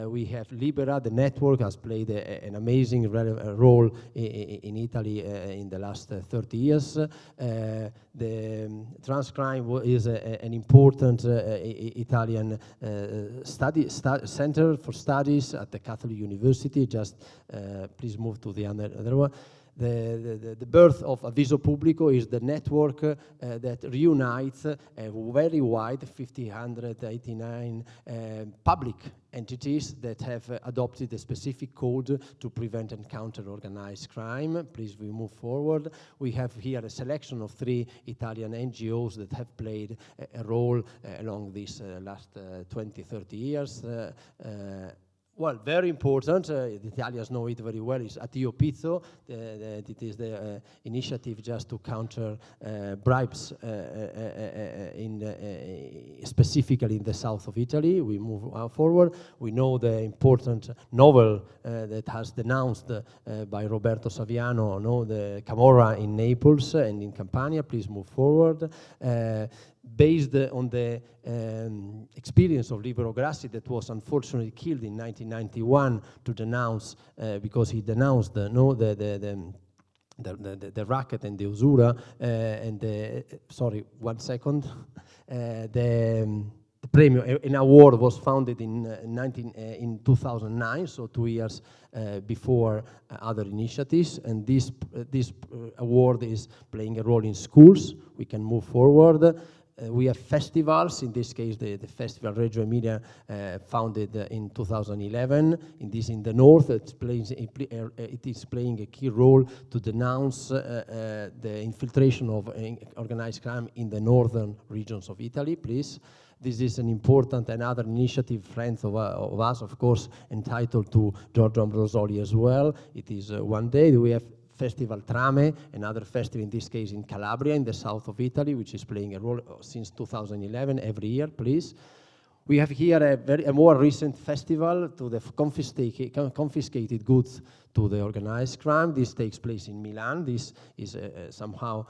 Speaker 16: We have Libera, the network, has played an amazing role in Italy in the last 30 years. The Transcrime is an important Italian center for studies at the Catholic University. Just please move to the other one. The birth of Avviso Pubblico is the network that reunites a very wide 1,589 public entities that have adopted a specific code to prevent and counter organized crime. Please, we move forward. We have here a selection of 3 Italian NGOs that have played a role along these last 20, 30 years. Well, very important, the Italians know it very well, is Addio Pizzo. It is the initiative just to counter bribes specifically in the south of Italy. We move forward. We know the important novel that has denounced by Roberto Saviano, the Camorra in Naples and in Campania. Please move forward. Based on the experience of Libero Grassi, that was unfortunately killed in 1991 to denounce, because he denounced the racket and the usura, sorry, 1 second, the premio, an award was founded in 2009, so 2 years before other initiatives, and this award is playing a role in schools. We can move forward. We have festivals, in this case the Festival Reggio Emilia, founded in 2011. In the north, it is playing a key role to denounce the infiltration of organized crime in the northern regions of Italy, please. This is an important, another initiative, friends of us, of course, entitled to Giorgio Ambrosoli as well. It is one day. We have Festival Trame, another festival, in this case in Calabria, in the south of Italy, which is playing a role since 2011, every year, please. We have here a more recent festival to the confiscated goods to the organized crime. This takes place in Milan. This is somehow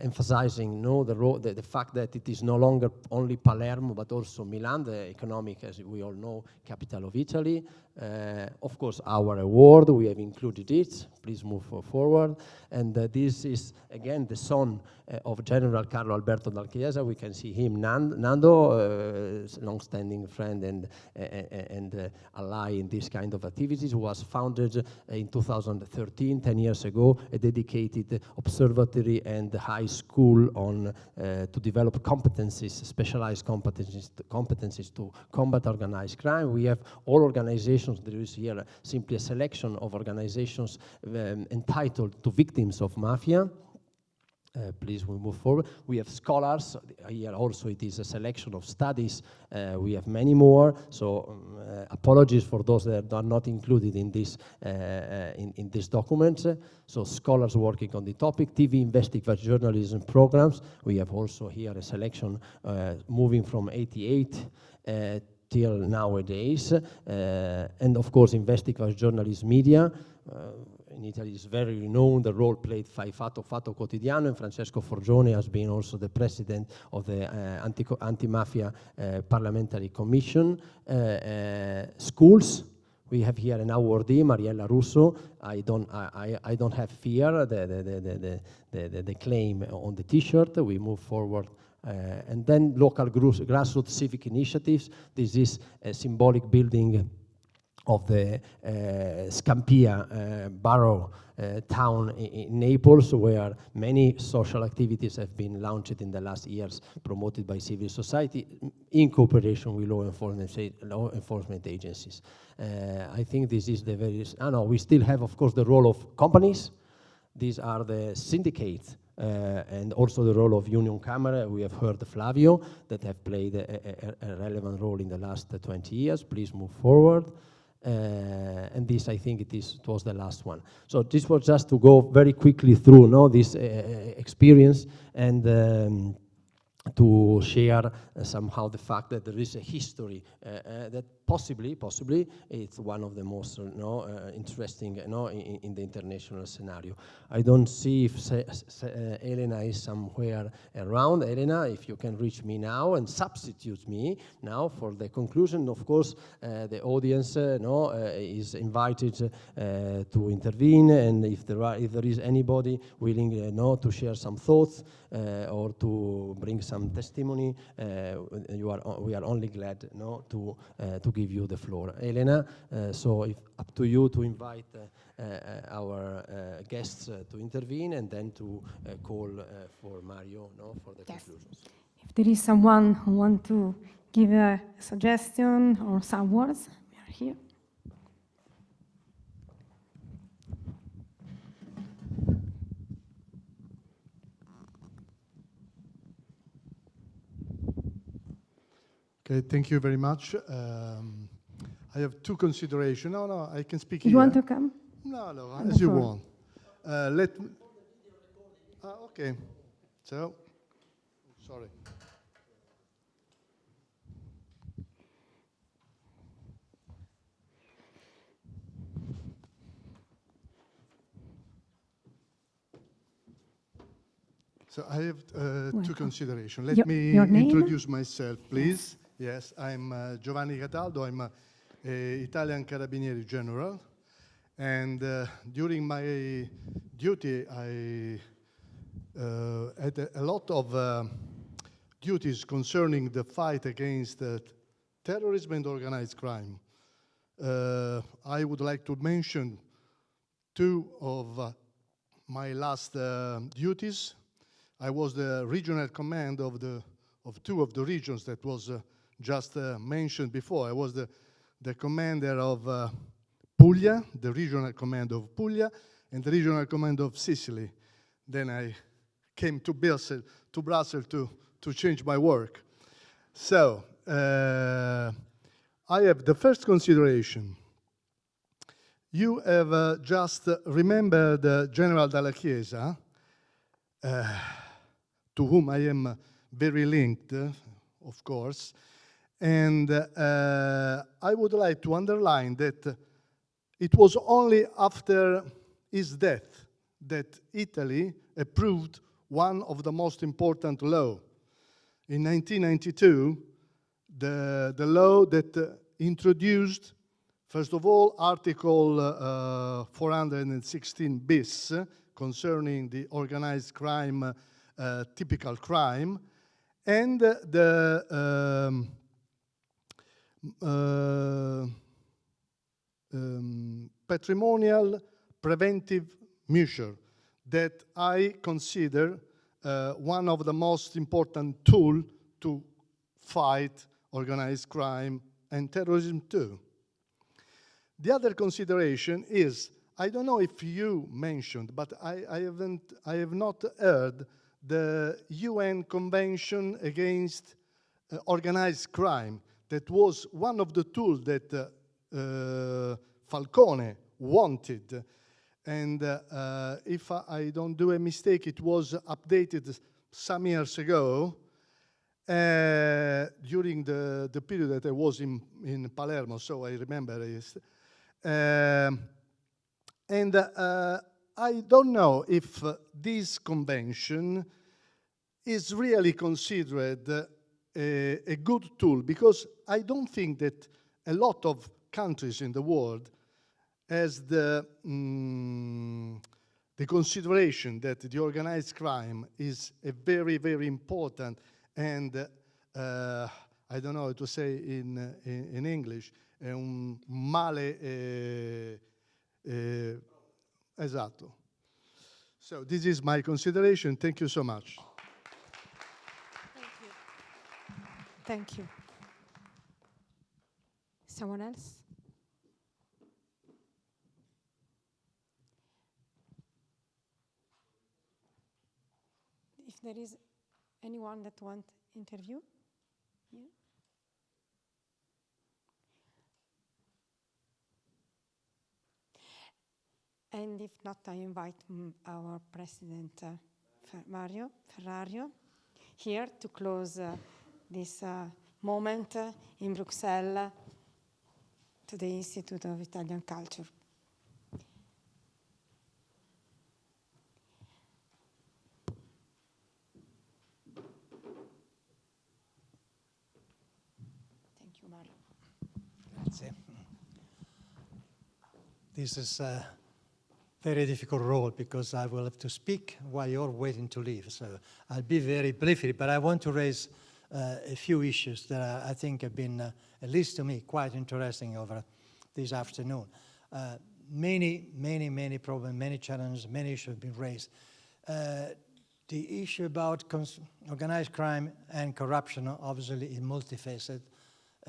Speaker 16: emphasizing the fact that it is no longer only Palermo, but also Milan, the economic, as we all know, capital of Italy. Of course, our award, we have included it. Please move forward. And this is, again, the son of General Carlo Alberto Dal Chiesa. We can see him, Nando, long-standing friend and ally in this kind of activities, was founded in 2013, 10 years ago, a dedicated observatory and high school on to develop competencies, specialized competencies to combat organized crime. We have all organizations. There is here simply a selection of organizations entitled to victims of mafia. Please, we move forward. We have scholars. Here also it is a selection of studies. We have many more. So apologies for those that are not included in this document. So scholars working on the topic, TV investigative journalism programs. We have also here a selection moving from 88 till nowadays. And of course, investigative journalism media. In Italy is very renowned, the role played by Fatto Quotidiano, and Francesco Forgione has been also the president of the Anti-Mafia Parliamentary Commission. Schools, we have here an awardee, Mariella Russo. I don't have fear, the claim on the T-shirt. We move forward. And then local grassroots civic initiatives. This is a symbolic building of the Scampia borough town in Naples, where many social activities have been launched in the last years, promoted by civil society in cooperation with law enforcement agencies. I think this is the very... we still have, of course, the role of companies. These are the syndicates. And also the role of Union Camera. We have heard Flavio that have played a relevant role in the last 20 years. Please move forward. And this, I think, it was the last one. So this was just to go very quickly through this experience and to share somehow the fact that there is a history that possibly it's one of the most interesting in the international scenario. I don't see if Elena is somewhere around. Elena, if you can reach me now and substitute me now for the conclusion. Of course, the audience is invited to intervene, and if there is anybody willing to share some thoughts or to bring some testimony, we are only glad to give you the floor. Elena, so up to you to invite our guests to intervene and then to call for Mario for the conclusions.
Speaker 1: If there is someone who wants to give a suggestion or some words, we are here.
Speaker 4: Okay, thank you very much. I have two considerations. No, I can speak
Speaker 1: here. You want to come?
Speaker 4: No, as you want. Okay. So, sorry. So I have two considerations. Let me introduce myself, please. Yes, I'm Giovanni Cataldo. I'm an Italian Carabinieri General. And during my duty, I had a lot of duties concerning the fight against terrorism and organized crime. I would like to mention two of my last duties. I was the regional command of two of the regions that was just mentioned before. I was the commander of Puglia, the regional command of Puglia, and the regional command of Sicily. Then I came to Brussels to change my work. So I have the first consideration. You have just remembered General Dalla Chiesa, to whom I am very linked, of course. And I would like to underline that it was only after his death that Italy approved one of the most important laws. In 1992, the law that introduced, first of all, Article 416 bis, concerning the organized crime, typical crime, and the patrimonial preventive measure that I consider one of the most important tools to fight organized crime and terrorism too. The other consideration is, I don't know if you mentioned, but I have not heard the UN Convention against organized crime. That was one of the tools that Falcone wanted. And if I don't do a mistake, it was updated some years ago during the period that I was in Palermo, so I remember it. And I don't know if this convention is really considered a good tool, because I don't think that a lot of countries in the world has the consideration that the organized crime is a very, very important and I don't know how to say in English, è un male esatto. So this is my consideration. Thank you so much.
Speaker 1: Thank you. Thank you. Someone else? If there is anyone that wants interview here? And if not, I invite our president, Mario Ferrario, here to close this moment in Bruxelles to the Institute of Italian Culture. Thank you, Mario.
Speaker 5: Grazie. This is a very difficult role because I will have to speak while you're waiting to leave. So I'll be very briefly, but I want to raise a few issues that I think have been, at least to me, quite interesting over this afternoon. Many problems, many challenges, many issues have been raised. The issue about organized crime and corruption obviously is multifaceted,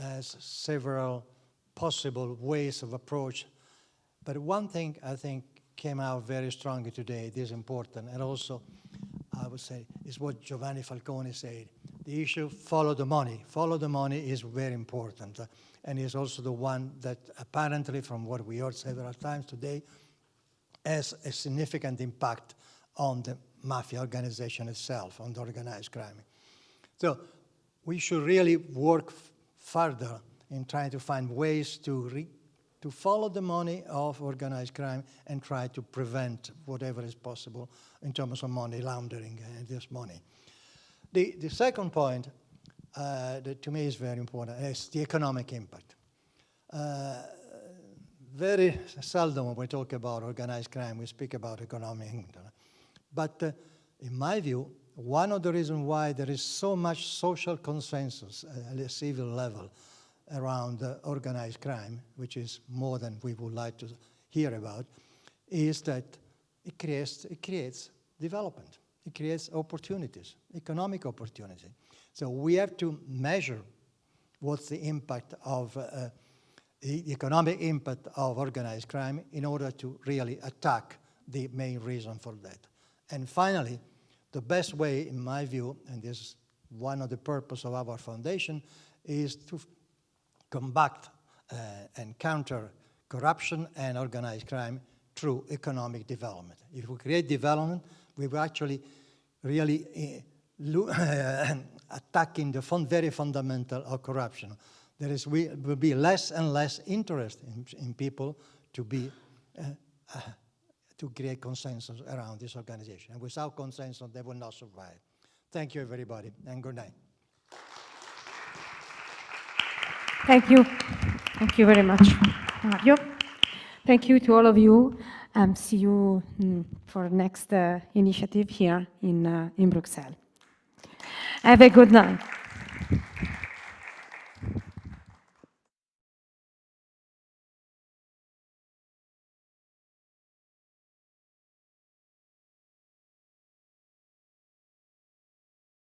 Speaker 5: has several possible ways of approach. But one thing I think came out very strongly today, this is important, and also I would say is what Giovanni Falcone said. The issue, follow the money. Follow the money is very important, and is also the one that apparently, from what we heard several times today, has a significant impact on the mafia organization itself, on the organized crime. So we should really work further in trying to find ways to follow the money of organized crime and try to prevent whatever is possible in terms of money laundering and this money. The second point that to me is very important is the economic impact. Very seldom when we talk about organized crime, we speak about economic impact. But in my view, one of the reasons why there is so much social consensus at a civil level around organized crime, which is more than we would like to hear about, is that it creates development. It creates opportunities, economic opportunity. So we have to measure what's the impact of the economic impact of organized crime in order to really attack the main reason for that. And finally, the best way, in my view, and this is one of the purpose of our foundation, is to combat and counter corruption and organized crime through economic development. If we create development, we will actually really attacking the very fundamental of corruption. Will be less and less interest in people to be to create consensus around this organization. And without consensus, they will not survive. Thank you, everybody, and good night.
Speaker 1: Thank you. Thank you very much, Mario. Thank you to all of you. See you for next initiative here in Bruxelles. Have a good night.